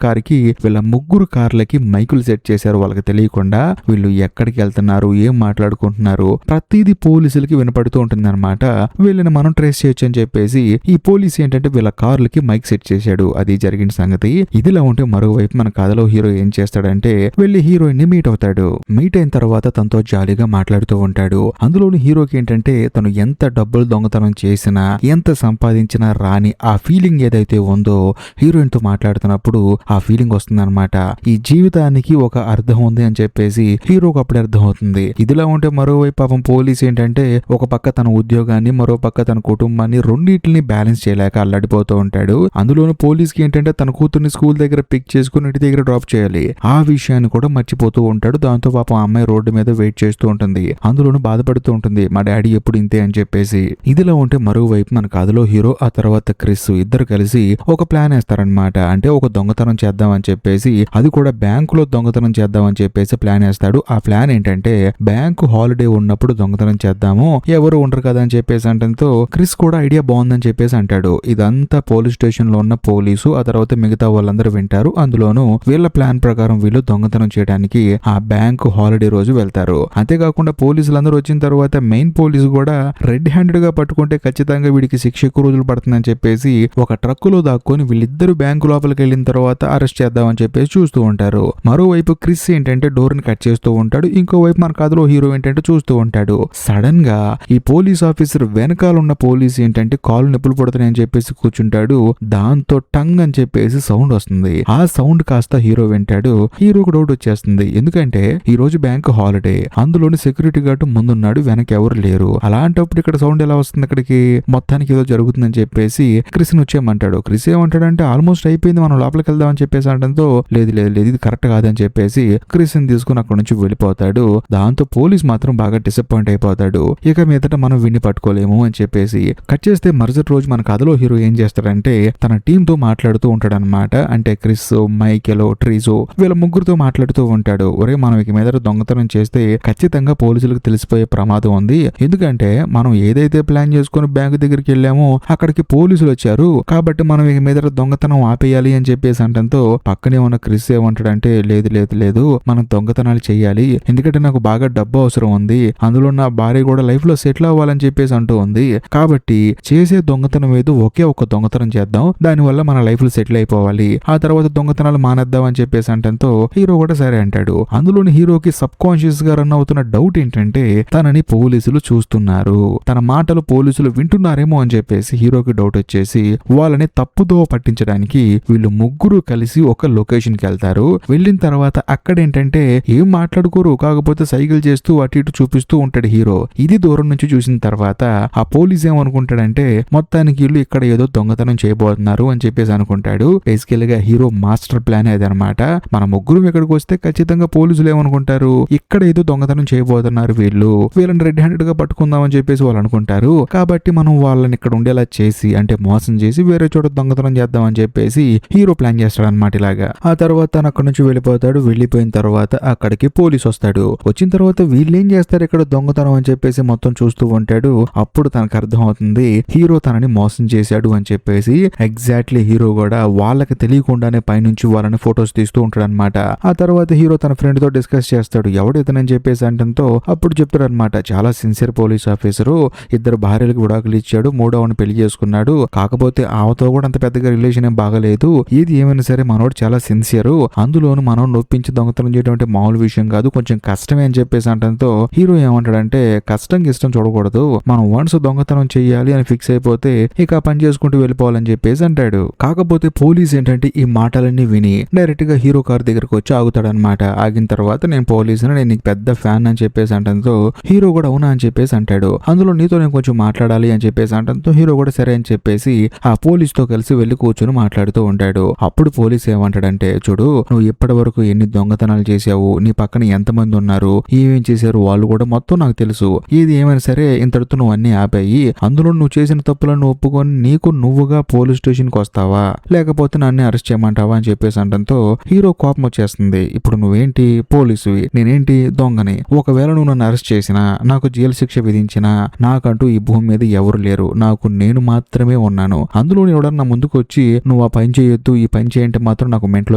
కారుకి వీళ్ళ ముగ్గురు కార్లకి మైకులు సెట్ చేశారు. వాళ్ళకి తెలియకుండా వీళ్ళు ఎక్కడికి వెళ్తున్నారు, ఏం మాట్లాడుకుంటున్నారు ప్రతిదీ పోలీసులకి వినపడుతూ ఉంటుంది అనమాట. వీళ్ళని మనం ట్రేస్ చేయొచ్చు అని చెప్పేసి ఈ పోలీస్ ఏంటంటే వీళ్ళ కార్లకి మైక్ సెట్ చేశాడు. అది జరిగిన సంగతి. ఇదిలా ఉంటే మరోవైపు మన కథలో హీరో ఏం చేస్తాడంటే వెళ్ళి హీరోయిన్ ని మీట్ అవుతాడు. మీట్ అయిన తర్వాత తనతో జాలీగా మాట్లాడుతూ ఉంటాడు. అందులోని హీరోకి ఏంటంటే తను ఎంత డబ్బులు దొంగతనం చేసినా, ఎంత సంపాదించినా రాని ఆ ఫీలింగ్ ఏదైతే ఉందో హీరోయిన్ తో మాట్లాడుతున్నప్పుడు ఆ ఫీలింగ్ వస్తుంది అనమాట. ఈ జీవితానికి ఒక అర్థం ఉంది అని చెప్పేసి హీరోకి అప్పుడే అర్థం అవుతుంది. ఇదిలా ఉంటే మరోవైపు పాపం పోలీస్ ఏంటంటే ఒక పక్క తన ఉద్యోగాన్ని, మరో పక్క తన కుటుంబాన్ని రెండింటిని బ్యాలెన్స్ చేయలేక అల్లాడిపోతూ ఉంటాడు. అందులోనూ పోలీస్ కి ఏంటంటే తన కూతుర్ని స్కూల్ దగ్గర పిక్ చేసుకుని ఇంటి దగ్గర డ్రాప్ చేయాలి, ఆ విషయాన్ని కూడా మర్చిపోతూ ఉంటాడు. దాంతో పాపం అమ్మాయి రోడ్డు మీద వెయిట్ చేస్తూ ఉంటుంది, అందులోనూ బాధపడుతూ ఉంటుంది మా డాడీ ఎప్పుడు ఇంతే అని చెప్పేసి. ఇదిలా ఉంటే మరోవైపు మన కథలో హీరో ఆ తర్వాత క్రిస్ ఇద్దరు కలిసి ఒక ప్లాన్ వేస్తారనమాట. అంటే ఒక దొంగతనం చేద్దాం అని చెప్పేసి, అది కూడా బ్యాంకులో దొంగతనం చేద్దాం అని చెప్పేసి ప్లాన్ వేస్తాడు. ఆ ప్లాన్ ఏంటంటే బ్యాంకు హాలిడే ఉన్నప్పుడు దొంగతనం చేద్దాము, ఎవరు ఉండరు కదా అని చెప్పేసి అంటంతో క్రిస్ కూడా ఐడియా బాగుందని చెప్పేసి అంటాడు. ఇదంతా పోలీస్ స్టేషన్ లో ఉన్న పోలీసు ఆ తర్వాత మిగతా వాళ్ళందరూ వింటారు. అందులోనూ వీళ్ళ ప్లాన్ ప్రకారం వీళ్ళు దొంగతనం చేయడానికి ఆ బ్యాంకు హాలిడే రోజు వెళ్తారు. అంతేకాకుండా పోలీసులందరూ వచ్చిన తర్వాత మెయిన్ పోలీసు కూడా రెడ్ హ్యాండెడ్ గా పట్టుకుంటే ఖచ్చితంగా వీడికి శిక్ష ఎక్కువ రోజులు పడుతుందని చెప్పేసి ఒక ట్రక్కులో దాక్కొని వీళ్ళిద్దరు బ్యాంకు లోపలికి వెళ్ళిన తర్వాత అరెస్ట్ చేద్దామని చెప్పేసి చూస్తూ ఉంటారు. మరోవైపు క్రిస్ ఏంటంటే డోర్ ని కట్ చేస్తూ ఉంటాడు. ఇంకోవైపు మన కథలో హీరో ఏంటంటే చూస్తూ ఉంటాడు. సడన్ గా ఈ పోలీస్ ఆఫీసర్ వెనకాల ఉన్న పోలీస్ ఏంటంటే కాలు నొప్పులు పడుతున్నాయని చెప్పేసి కూర్చుంటాడు. దాంతో టంగ్ అని చెప్పేసి సౌండ్ వస్తుంది. ఆ సౌండ్ కాస్త హీరో వింటాడు. హీరోకు డౌట్ వచ్చేస్తుంది, ఎందుకంటే ఈ రోజు బ్యాంక్ హాలిడే, అందులోని సెక్యూరిటీ గార్డ్ ముందున్నాడు, వెనక ఎవరు లేరు, అలాంటప్పుడు ఇక్కడ సౌండ్ ఎలా వస్తుంది, ఇక్కడికి మొత్తానికి ఏదో జరుగుతుందని చెప్పేసి క్రిస్ ని వచ్చేయమంటాడు. క్రిస్ ఏమంటాడంటే ఆల్మోస్ట్ అయిపోయింది, మనం లోపలికి వెళ్దాం అని చెప్పేసి అంటంతో లేదు లేదు లేదు ఇది కరెక్ట్ కాదని చెప్పేసి క్రిస్ ని తీసుకుని అక్కడ నుంచి వెళ్ళిపోతాడు. దాంతో పోలీస్ మాత్రం బాగా డిసప్పాయింట్ అయిపోతాడు. ఇక మీదట మనం విన్ని పట్టుకోలేము అని చెప్పేసి కట్ చేస్తే మరుసటి రోజు మన కథలో హీరో ఏం చేస్తాడంటే తన టీం తో మాట్లాడుతూ ఉంటాడనమాట. అంటే క్రిస్, మైకెలో, ట్రీజో వీళ్ళ ముగ్గురుతో మాట్లాడుతూ ఉంటాడు. ఒరే మనం ఇక మీద దొంగతనం చేస్తే ఖచ్చితంగా పోలీసులకు తెలిసిపోయే ప్రమాదం ఉంది, ఎందుకంటే మనం ఏదైతే ప్లాన్ చేసుకుని బ్యాంకు దగ్గరికి వెళ్ళామో అక్కడికి పోలీసులు వచ్చారు, కాబట్టి మనం ఇక మీద దొంగతనం ఆపేయాలి అని చెప్పేసి అంటంతో పక్కనే ఉన్న క్రిస్ ఏమంటాడంటే లేదు లేదు లేదు మనం దొంగతనాలు చేయాలి, ఎందుకంటే నాకు బాగా డబ్బు అవసరం ఉంది, అందులో నా భార్య కూడా లైఫ్ లో సెటిల్ అవ్వాలని చెప్పేసి అంటూ ఉంది, కాబట్టి చేసే దొంగతనం ఏదో ఒకే ఒక దొంగతనం చేద్దాం, దానివల్ల మన లైఫ్ లో సెటిల్ అయిపోవాలి, ఆ తర్వాత దొంగతనాలు మానేద్దాం అని చెప్పేసి అంటంతో హీరో కూడా సరే అంటాడు. అందులోని హీరోకి సబ్ కాన్షియస్ గా రన్ అవుతున్న డౌట్ ఏంటంటే తనని పోలీసులు చూస్తున్నారు, తన మాటలు పోలీసులు వింటున్నారేమో అని చెప్పేసి హీరోకి డౌట్ వచ్చేసి వాళ్ళని తప్పుదో పట్టించడానికి వీళ్ళు ముగ్గురు కలిసి ఒక లొకేషన్ కి వెళ్తారు. వెళ్ళిన తర్వాత అక్కడ ఏంటంటే ఏం మాట్లాడుకోరు, కాకపోతే సైకిల్ చేస్తూ అటు ఇటు చూపిస్తూ ఉంటాడు హీరో. ఇది దూరం నుంచి చూసిన తర్వాత ఆ పోలీస్ ఏమనుకుంటాడంటే మొత్తానికి వీళ్ళు ఇక్కడ ఏదో దొంగతనం చేయబోతున్నారు అని చెప్పేసి అనుకుంటాడు. బేసికల్ గా హీరో మాస్టర్ ప్లాన్ అదనమాట. మన ముగ్గురు ఇక్కడికి వస్తే ఖచ్చితంగా పోలీసులు ఏమనుకుంటారు, ఇక్కడ ఏదో దొంగతనం చేయబోతున్నారు, వీళ్ళని రెడ్ హ్యాండెడ్ గా పట్టుకుందాం అని చెప్పేసి వాళ్ళు అనుకుంటారు. కాబట్టి మనం వాళ్ళని ఇక్కడ ఉండేలా చేసి అంటే మోసం చేసి వేరే చోట దొంగతనం చేద్దాం అని చెప్పేసి హీరో ప్లాన్ చేస్తాడు అనమాట. ఇలాగా ఆ తర్వాత తను అక్కడ నుంచి వెళ్ళిపోతాడు. వెళ్ళిపోయిన తర్వాత అక్కడికి పోలీస్ వస్తాడు. వచ్చిన తర్వాత వీళ్ళు వీళ్ళు ఏం చేస్తారు ఇక్కడ దొంగతనం అని చెప్పేసి మొత్తం చూస్తూ ఉంటాడు. అప్పుడు తనకు అర్థం అవుతుంది హీరో తనని మోసం చేశాడు అని చెప్పేసి. ఎగ్జాక్ట్లీ హీరో కూడా వాళ్ళకి తెలియకుండానే పైనుంచి వాళ్ళని ఫొటోస్ తీస్తూ ఉంటాడు అనమాట. ఆ తర్వాత హీరో తన ఫ్రెండ్ తో డిస్కస్ చేస్తాడు ఎవడు ఇతనని చెప్పేసి అంటంతో అప్పుడు చెప్తాడు అనమాట చాలా సిన్సియర్ పోలీస్ ఆఫీసరు, 2 భార్యలకు విడాకులు ఇచ్చాడు, 3వని పెళ్లి చేసుకున్నాడు, కాకపోతే ఆమెతో కూడా అంత పెద్దగా రిలేషన్ ఏం బాగలేదు, ఏది ఏమైనా సరే మనోడు చాలా సిన్సియర్, అందులోను మనం నొప్పించి దొంగతనం చేయడం అంటే మామూలు విషయం కాదు, కొంచెం కష్టమే అని చెప్పేసి అంటంతో హీరో ఏమంటాడంటే కష్టం చూడకూడదు, మనం వన్స్ దొంగతనం చెయ్యాలి అని ఫిక్స్ అయిపోతే ఇక పని చేసుకుంటూ వెళ్ళిపోవాలని చెప్పేసి అంటాడు. కాకపోతే పోలీస్ ఏంటంటే ఈ మాటలన్నీ విని డైరెక్ట్ గా హీరో కార్ దగ్గరకు వచ్చి ఆగుతాడనమాట. ఆగిన తర్వాత నేను పోలీసుని, నేను నీకు పెద్ద ఫ్యాన్ అని చెప్పేసి అంటంతో హీరో కూడా అవునా అని చెప్పేసి అంటాడు. అందులో నీతో నేను కొంచెం మాట్లాడాలి అని చెప్పేసి అంటంతో హీరో కూడా సరే అని చెప్పేసి ఆ పోలీస్ తో కలిసి వెళ్లి కూర్చొని మాట్లాడుతూ ఉంటాడు. అప్పుడు పోలీస్ ఏమంటాడంటే చూడు నువ్వు ఇప్పటి వరకు ఎన్ని దొంగతనాలు చేసావు, నీ పక్కన ఎంతమంది ఉన్నారు, ఏమేం చేశారు వాళ్ళు కూడా మొత్తం నాకు తెలుసు, ఏది ఏమైనా సరే ఇంతటితో నువ్వు అన్ని ఆపాయి, అందులో నువ్వు చేసిన తప్పులను ఒప్పుకొని నీకు నువ్వుగా పోలీస్ స్టేషన్ కి వస్తావా లేకపోతే నన్ను అరెస్ట్ చేయమంటావా అని చెప్పేసి అంటంతో హీరో కోపం వచ్చేస్తుంది. ఇప్పుడు నువ్వేంటి పోలీసువి, నేనేంటి దొంగని, ఒకవేళ నువ్వు నన్ను అరెస్ట్ చేసినా నాకు జైలు శిక్ష విధించినా నాకంటూ ఈ భూమి మీద ఎవరు లేరు, నాకు నేను మాత్రమే ఉన్నాను, అందులో ఎవడన్నా ముందుకు వచ్చి నువ్వు ఆ పని చేయొద్దు ఈ పని చేయంటే మాత్రం నాకు మెంటల్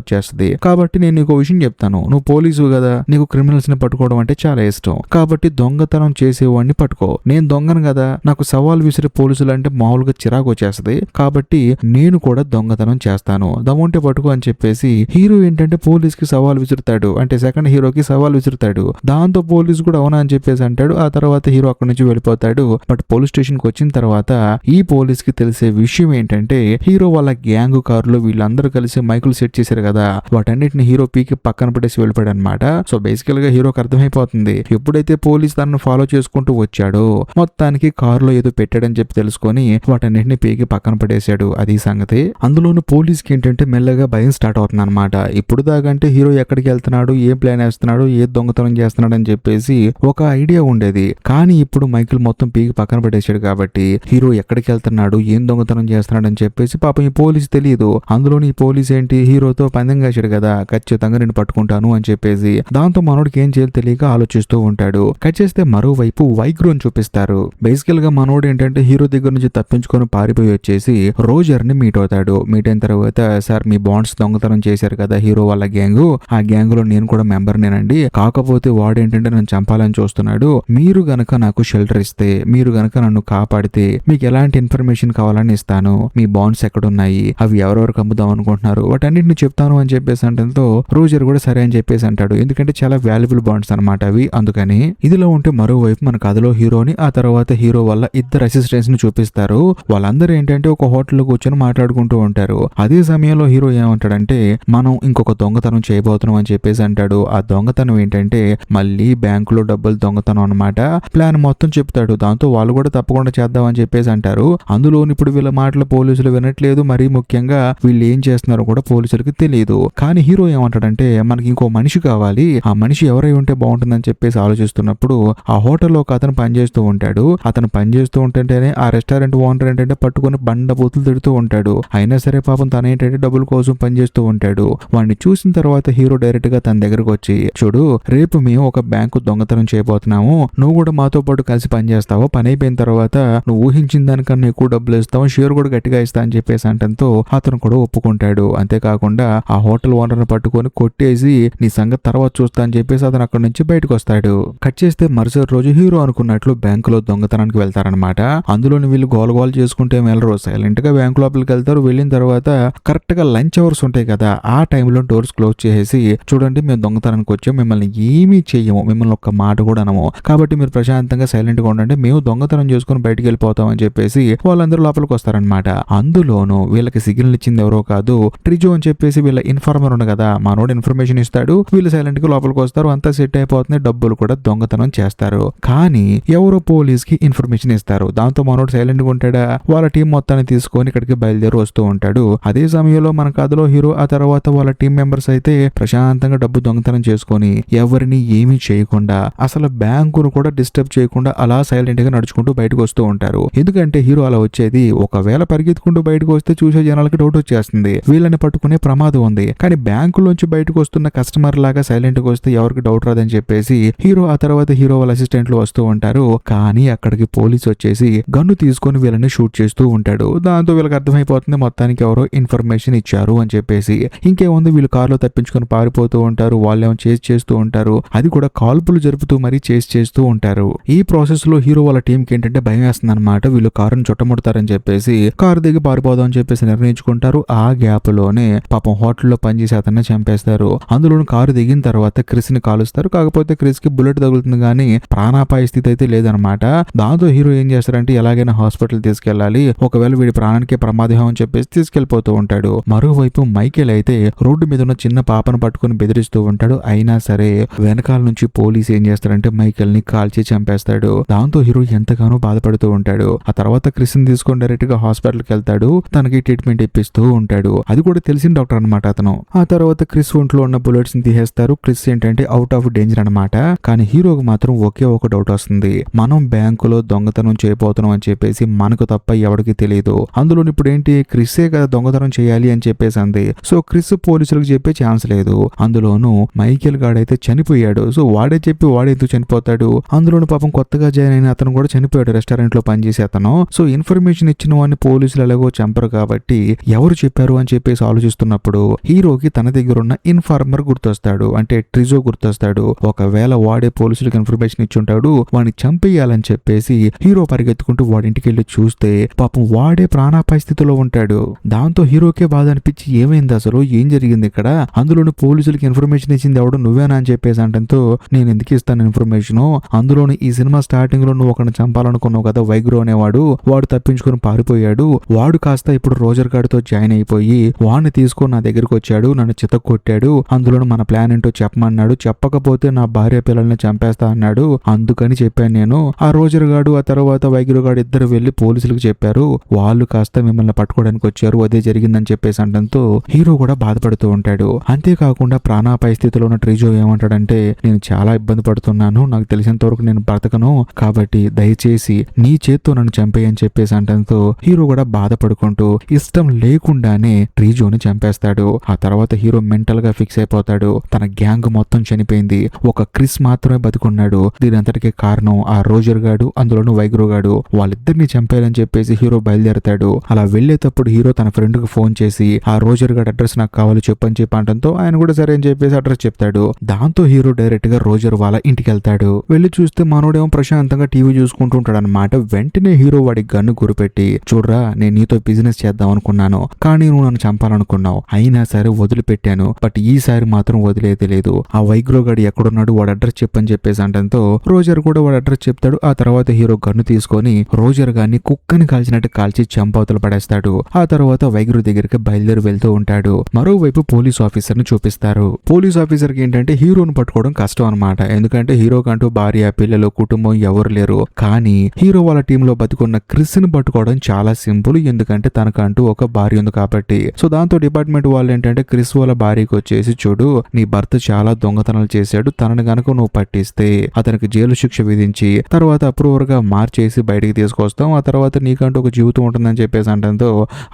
వచ్చేస్తుంది, కాబట్టి నేను నీకు విషయం చెప్తాను, నువ్వు పోలీసు కదా, నీకు క్రిమినల్స్ ని పట్టుకోవడం అంటే చాలా ఇష్టం, కాబట్టి దొంగతనం చేసేవాడిని పట్టుకో, నేను దొంగను కదా, నాకు సవాల్ విసిరే పోలీసులు అంటే మామూలుగా చిరాకు వచ్చేస్తుంది, కాబట్టి నేను కూడా దొంగతనం చేస్తాను, దమ్ముంటే పట్టుకో అని చెప్పేసి హీరో ఏంటంటే పోలీస్ కి సవాల్ విసురుతాడు, అంటే సెకండ్ హీరోకి సవాల్ విసురుతాడు. దాంతో పోలీస్ కూడా అవునా అని చెప్పేసి అంటాడు. ఆ తర్వాత హీరో అక్కడి నుంచి వెళ్ళిపోతాడు. బట్ పోలీస్ స్టేషన్ కి వచ్చిన తర్వాత ఈ పోలీస్ కి తెలిసే విషయం ఏంటంటే హీరో వాళ్ళ గ్యాంగ్ కారులో వీళ్ళందరూ కలిసి మైకులు సెట్ చేశారు కదా, వాటన్నిటిని హీరో పీకి పక్కన పెట్టేసి వెళ్ళిపోయాడు అనమాట. సో బేసికల్ గా హీరోకి అర్థమైపోతుంది ఎప్పుడైతే పోలీస్ తనను ఫాలో చేసుకుంటూ వచ్చాడో మొత్తానికి కారులో ఏదో పెట్టాడని చెప్పి తెలుసుకొని వాటన్నిటిని పీకి పక్కన పడేశాడు. అది సంగతి. అందులోను పోలీస్ కి ఏంటంటే మెల్లగా భయం స్టార్ట్ అవుతుంది అనమాట. ఇప్పుడు దాకంటే హీరో ఎక్కడికి వెళ్తున్నాడు, ఏ ప్లాన్ వేస్తున్నాడు, ఏ దొంగతనం చేస్తున్నాడు అని చెప్పేసి ఒక ఐడియా ఉండేది. కానీ ఇప్పుడు మైకిల్ మొత్తం పీకి పక్కన పెట్టేశాడు కాబట్టి హీరో ఎక్కడికి వెళ్తున్నాడు, ఏం దొంగతనం చేస్తున్నాడు అని చెప్పేసి పాపం ఈ పోలీస్ తెలియదు. అందులోని ఈ పోలీస్ ఏంటి హీరోతో పందెం కాశాడు కదా, ఖచ్చితంగా నేను పట్టుకుంటాను అని చెప్పేసి. దాంతో మనోడికి ఏం చేయాలి తెలియక ఆలోచిస్తూ ఉంటాడు. కట్ చేస్తే మరోవైపు వైగ్రోన్ చూపిస్తారు. బేసికల్ గా మనోడు ఏంటంటే హీరో దగ్గర నుంచి తప్పించుకొని పారిపోయి వచ్చేసి రోజర్ ని మీట్ అవుతాడు. మీట్ అయిన తర్వాత సార్ మీ బాండ్స్ దొంగతనం చేశారు కదా హీరో వాళ్ళ గ్యాంగ్, ఆ గ్యాంగ్ లో నేను కూడా మెంబర్ నేనండి, కాకపోతే వాడేంటంటే నన్ను చంపాలని చూస్తున్నాడు, మీరు గనక నాకు షెల్టర్ ఇస్తే, మీరు గనక నన్ను కాపాడితే మీకు ఎలాంటి ఇన్ఫర్మేషన్ కావాలని ఇస్తాను, మీ బాండ్స్ ఎక్కడున్నాయి, అవి ఎవరెవరికి అమ్ముదాం అనుకుంటున్నారు వాటన్నిటిని చెప్తాను అని చెప్పేసి అంటంతో రోజర్ కూడా సరే అని చెప్పేసి అంటాడు. ఎందుకంటే చాలా వాల్యుబుల్ బాండ్స్ అనమాట అవి, అందుకని. ఇదిలో ఉంటే మరోవైపు మన కథలో హీరోని ఆ తర్వాత హీరో వల్ల 2 అసిస్టెంట్స్ ని చూపిస్తారు. వాళ్ళందరూ ఏంటంటే ఒక హోటల్లో కూర్చొని మాట్లాడుకుంటూ ఉంటారు. అదే సమయంలో హీరో ఏమంటాడంటే మనం ఇంకొక దొంగతనం చేయబోతున్నాం అని చెప్పేసి అంటాడు. ఆ దొంగతనం ఏంటంటే మళ్ళీ బ్యాంకులో డబ్బులు దొంగతనం అనమాట. ప్లాన్ మొత్తం చెప్తాడు. దాంతో వాళ్ళు కూడా తప్పకుండా చేద్దామని చెప్పేసి అంటారు. అందులో ఇప్పుడు వీళ్ళ మాటలు పోలీసులు వినట్లేదు, మరీ ముఖ్యంగా వీళ్ళు ఏం చేస్తున్నారో కూడా పోలీసులకి తెలియదు. కానీ హీరో ఏమంటాడంటే మనకి ఇంకో మనిషి కావాలి, ఆ మనిషి ఎవరై ఉంటే బాగుంటుందని చెప్పేసి ఆలోచిస్తున్నప్పుడు ఆ హోటల్లో ఒక అతను పనిచేస్తూ ఉంటాడు. అతను పనిచేస్తూ ఉంటుంటేనే ఆ రెస్టారెంట్ ఓనర్ ఏంటంటే పట్టుకొని బండ బూతులు తిడుతూ ఉంటాడు. అయినా సరే పాపం తన ఏంటంటే డబ్బుల కోసం పనిచేస్తూ ఉంటాడు. వాడిని చూసిన తర్వాత హీరో డైరెక్ట్ గా తన దగ్గరకు వచ్చి చూడు రేపు మేము ఒక బ్యాంకు దొంగతనం చేయబోతున్నాము, నువ్వు కూడా మాతో పాటు కలిసి పనిచేస్తావు, పని అయిపోయిన తర్వాత నువ్వు ఊహించిన దానికన్నా ఎక్కువ డబ్బులు ఇస్తావు, షేర్ కూడా గట్టిగా ఇస్తా అని చెప్పేసి అంటంతో అతను కూడా ఒప్పుకుంటాడు. అంతేకాకుండా ఆ హోటల్ ఓనర్ ని పట్టుకొని కొట్టేసి నీ సంగతి తర్వాత చూస్తా అని చెప్పేసి అతను అక్కడి నుంచి బయటకు వస్తాడు. కట్ చేస్తే మరుసటి రోజు హీరో అనుకున్నట్లు బ్యాంకులో దొంగతనానికి వెళ్తారనమాట. అందులోని వీళ్ళు గోలగోలు చేసుకుంటే వెళ్ళరు, సైలెంట్ గా బ్యాంక్ లోపలికి వెళ్తారు. వెళ్ళిన తర్వాత కరెక్ట్ గా లంచ్ అవర్స్ ఉంటాయి కదా, ఆ టైంలో డోర్స్ క్లోజ్ చేసేసి చూడండి మేము దొంగతనానికి వచ్చాం, మిమ్మల్ని ఏమీ చెయ్యము, మిమ్మల్ని ఒక్క మాట కూడా అనము, కాబట్టి మీరు ప్రశాంతంగా సైలెంట్ గా ఉండండి, మేము దొంగతనం చేసుకుని బయటికి వెళ్ళిపోతాం అని చెప్పేసి వాళ్ళందరూ లోపలికి వస్తారనమాట. అందులోను వీళ్ళకి సిగ్నల్ ఇచ్చింది ఎవరో కాదు, ట్రిజో అని చెప్పేసి వీళ్ళ ఇన్ఫార్మర్ ఉంది కదా, మనోడు ఇన్ఫర్మేషన్ ఇస్తాడు, వీళ్ళు సైలెంట్ గా లోపలికి వస్తారు, అంతా సెట్ అయిపోతుంది, డబ్బులు కూడా దొంగతనం చేస్తారు. కానీ ఎవరో పోలీస్ కి ఇన్ఫర్మేషన్ ఇస్తారు. దాంతో మనోడు సైలెంట్ గా ఉంటాడా, వాళ్ళ టీం మొత్తాన్ని తీసుకొని ఇక్కడికి బయలుదేరి వస్తూ ఉంటాడు. అదే సమయంలో మన కథలో హీరో ఆ తర్వాత వాళ్ళ టీం మెంబర్స్ అయితే ప్రశాంతంగా డబ్బు దొంగతనం చేసుకొని ఎవరిని ఏమీ చేయకుండా అసలు బ్యాంకును కూడా డిస్టర్బ్ చేయకుండా అలా సైలెంట్ గా నడుచుకుంటూ బయటకు వస్తూ ఉంటారు. ఎందుకంటే హీరో అలా వచ్చేది ఒకవేళ పరిగెత్తుకుంటూ బయటకు వస్తే చూసే జనాలకి డౌట్ వచ్చేస్తుంది, వీళ్ళని పట్టుకునే ప్రమాదం ఉంది. కానీ బ్యాంకులోంచి బయటకు వస్తున్న కస్టమర్ లాగా సైలెంట్ గా వస్తే ఎవరికి డౌట్ రాదని చెప్పేసి హీరో ఆ తర్వాత హీరో వాళ్ళ అసిస్టెంట్లు వస్తూ ఉంటారు. కానీ అక్కడికి పోలీస్ వచ్చేసి గన్ను తీసుకొని వీళ్ళని షూట్ చేస్తూ ఉంటాడు. దాంతో వీళ్ళకి అర్థమైపోతుంది మొత్తానికి ఎవరో ఇన్ఫర్మేషన్ ఇచ్చారు అని చెప్పేసి. ఇంకేముంది వీళ్ళు కారులో తప్పించుకొని పారిపోతూ ఉంటారు. వాళ్ళేమో చేసి చేస్తూ ఉంటారు. అది కూడా కాల్పులు జరుపుతూ మరీ చేసి చేస్తూ ఉంటారు. ఈ ప్రాసెస్ లో హీరో వాళ్ళ టీం కి ఏంటంటే భయం వేస్తుంది అనమాట. వీళ్ళు కారుని చుట్టముడతారని చెప్పేసి కారు దిగి పారిపోదాం అని చెప్పేసి నిర్ణయించుకుంటారు. ఆ గ్యాప్ లోనే పాపం హోటల్లో పనిచేసి అతన్ని చంపేస్తారు. అందులోని కారు దిగిన తర్వాత క్రిస్ ని కాలుస్తారు. కాకపోతే క్రిస్ కి బుల్లెట్ తగులుతుంది కానీ ప్రాణాపాయ స్థితి అయితే లేదనమాట. దాంతో హీరో ఏం చేస్తారంటే ఎలాగైనా హాస్పిటల్ తీసుకెళ్లాలి, ఒకవేళ వీడి ప్రాణానికి ప్రమాదం అని చెప్పేసి తీసుకెళ్లిపోతూ ఉంటాడు. మరోవైపు మైకేల్ అయితే రోడ్డు మీద ఉన్న చిన్న పాపను పట్టుకుని బెదిరిస్తూ ఉంటాడు. అయినా సరే వెనకాల నుంచి పోలీస్ ఏం చేస్తారంటే మైకేల్ ని కాల్చి చంపేస్తాడు. దాంతో హీరో ఎంతగానో బాధపడుతూ ఉంటాడు. ఆ తర్వాత క్రిస్ ని తీసుకొని డైరెక్ట్ గా హాస్పిటల్ కి వెళ్తాడు. తనకి ట్రీట్మెంట్ ఇప్పిస్తూ ఉంటాడు. అది కూడా తెలిసిన డాక్టర్ అనమాట అతను. ఆ తర్వాత క్రిస్ ఒంట్లో ఉన్న బుల్లెట్స్ ని తీసేస్తారు. క్రిస్ ఏంటంటే అవుట్ ఆఫ్ డేంజర్ అనమాట. కానీ హీరోకి మాత్రం ఒకే ఒక డౌట్ వస్తుంది. మనం బ్యాంకులో దొంగతనం చేయబోతున్నాం అని చెప్పేసి మనకు తప్ప ఎవరికి తెలియదు. అందులో ఇప్పుడు ఏంటి క్రిస్సే కదా దొంగతనం చేయాలి అని చెప్పేసి అంది. సో క్రిస్ పోలీసులకు చెప్పే ఛాన్స్ లేదు. అందులోనూ మైకేల్ గాడైతే చనిపోయాడు. సో వాడే చెప్పి వాడే ఎందుకు చనిపోతాడు? అందులోనూ పాపం కొత్తగా జాయిన్ అయిన అతను కూడా చనిపోయాడు, రెస్టారెంట్ లో పనిచేసే అతను. సో ఇన్ఫర్మేషన్ ఇచ్చిన వాడిని పోలీసులు ఎలాగో చంపరు కాబట్టి ఎవరు చెప్పారు అని చెప్పేసి ఆలోచిస్తున్నప్పుడు హీరోకి తన దగ్గర ఉన్న ఇన్ఫార్మర్ గుర్తొస్తాడు. అంటే ట్రిజో గుర్తొస్తాడు. ఒకవేళ వాడే పోలీసులకు ఇన్ఫర్మేషన్ ఇచ్చుంటాడు, వాడిని చంపేయాలని చెప్పేసి హీరో పరిగెత్తుకుంటూ వాడింటికి వెళ్ళి చూస్తే పాపం వాడే ప్రాణాపాయ స్థితిలో ఉంటాడు. దాంతో హీరోకే బాధ అనిపించి ఏమైంది అసలు, ఏం జరిగింది ఇక్కడ, అందులోని పోలీసులకి ఇన్ఫర్మేషన్ ఇచ్చింది ఎవడు నువ్వేనా అని చెప్పేసి అంటంతో నేను ఎందుకు ఇస్తాను ఇన్ఫర్మేషన్, అందులోని ఈ సినిమా స్టార్టింగ్ లో నువ్వు ఒకరిని చంపాలనుకున్నావు కదా వైగ్రో అనేవాడు, వాడు తప్పించుకొని పారిపోయాడు. వాడు కాస్త ఇప్పుడు రోజర్ గాడితో జాయిన్ అయిపోయి వాడిని తీసుకొని నా దగ్గరికి వచ్చాడు, నన్ను చితక్కొట్టాడు. అందులోని మన ప్లాన్ ఏంటో చెప్పమన్నాడు. చెప్పకపోతే నా భార్య పిల్లల్ని చంపేస్తా అన్నాడు. అందుకని చెప్పాను నేను. ఆ రోజర్ గాడు ఆ తర్వాత వైగ్రో గాడు ఇద్దరు వెళ్లి పోలీసులకు చెప్పారు. వాళ్ళు కాస్త మిమ్మల్ని పట్టుకోవడానికి వచ్చారు. అదే జరిగిందని చెప్పేసి అనడంతో హీరో కూడా బాధపడుతూ ఉంటాడు. అంతేకాకుండా ప్రాణాపాయ స్థితిలో ఉన్న ట్రిజో ఏమంటాడంటే నేను చాలా ఇబ్బంది పడుతున్నాను, నాకు తెలిసినంత వరకు నేను బ్రతకను, కాబట్టి దయచేసి నీ చేత్తో నన్ను చంపేయని చెప్పేసి అనడంతో హీరో కూడా బాధపడుకుంటూ ఇష్టం లేకుండానే ట్రిజోని చంపేస్తాడు. ఆ తర్వాత హీరో మెంటల్ గా ఫిక్స్ అయిపోతాడు. తన గ్యాంగ్ మొత్తం చనిపోయింది, ఒక క్రిస్ మాత్రమే బతికున్నాడు. దీని అంతటికి కారణం ఆ రోజర్ గాడు, అందులోనూ వైగ్రో గాడు, వాళ్ళిద్దరిని చంపేయాలని చెప్పేసి హీరో బయలుదేరతాడు. అలా వెళ్లేటప్పుడు హీరో తన ఫ్రెండ్ కు ఫోన్ చేసి ఆ రోజర్ గాడు అడ్రస్ నాకు కావాలి చెప్పని చెప్పడంతో ఆయన కూడా సరే అని చెప్పేసి అడ్రస్ చెప్తాడు. దాంతో హీరో డైరెక్ట్ గా రోజర్ వాళ్ళ ఇంటికి వెళ్తాడు. వెళ్లి చూస్తే మనోడేమో ప్రశాంతంగా టీవీ చూసుకుంటూ ఉంటాడు అనమాట. వెంటనే హీరో వాడి గన్ను గురిపెట్టి చూడరా నేను నీతో బిజినెస్ చేద్దాం అనుకున్నాను, కానీ నువ్వు నన్ను చంపాలనుకున్నావు, అయినా సరే వదిలిపెట్టాను, బట్ ఈసారి మాత్రం వదిలేదే లేదు. ఆ వైగ్రో గాడు ఎక్కడున్నాడు వాడు అడ్రస్ చెప్పని చెప్పేసి అంటంతో రోజర్ కూడా వాడు అడ్రస్ చెప్తాడు. ఆ తర్వాత హీరో గన్ను తీసుకొని రోజర్ గాన్ని కుక్కని కాల్చినట్టు కాల్చి చంపవతలు పడేస్తాడు. ఆ తర్వాత వైగ్రో దగ్గరికి బయలుదేరి వెళ్తూ ఉంటాడు. మరోవైపు పోలీస్ ఆఫీసర్ ని చూపిస్తారు. పోలీస్ ఆఫీసర్ కి ఏంటంటే హీరోని పట్టుకోవడం కష్టం అనమాట. ఎందుకంటే హీరోకంటూ భార్య పిల్లలు కుటుంబం ఎవరు లేరు. కానీ హీరో వాళ్ళ టీంలో బతికున్న క్రిస్ ని పట్టుకోవడం చాలా సింపుల్, ఎందుకంటే తనకంటూ ఒక భార్య ఉంది కాబట్టి. సో దాంతో డిపార్ట్మెంట్ వాళ్ళు ఏంటంటే క్రిస్ వాళ్ళ భార్యకి వచ్చేసి చూడు నీ భర్త చాలా దొంగతనాలు చేశాడు, తనని గనక నువ్వు పట్టిస్తే అతనికి జైలు శిక్ష విధించి తర్వాత అప్రూవర్ గా మార్చేసి బయటికి తీసుకొస్తాం, ఆ తర్వాత నీకంటూ ఒక జీవితం ఉంటుందని చెప్పేసి అంటంతో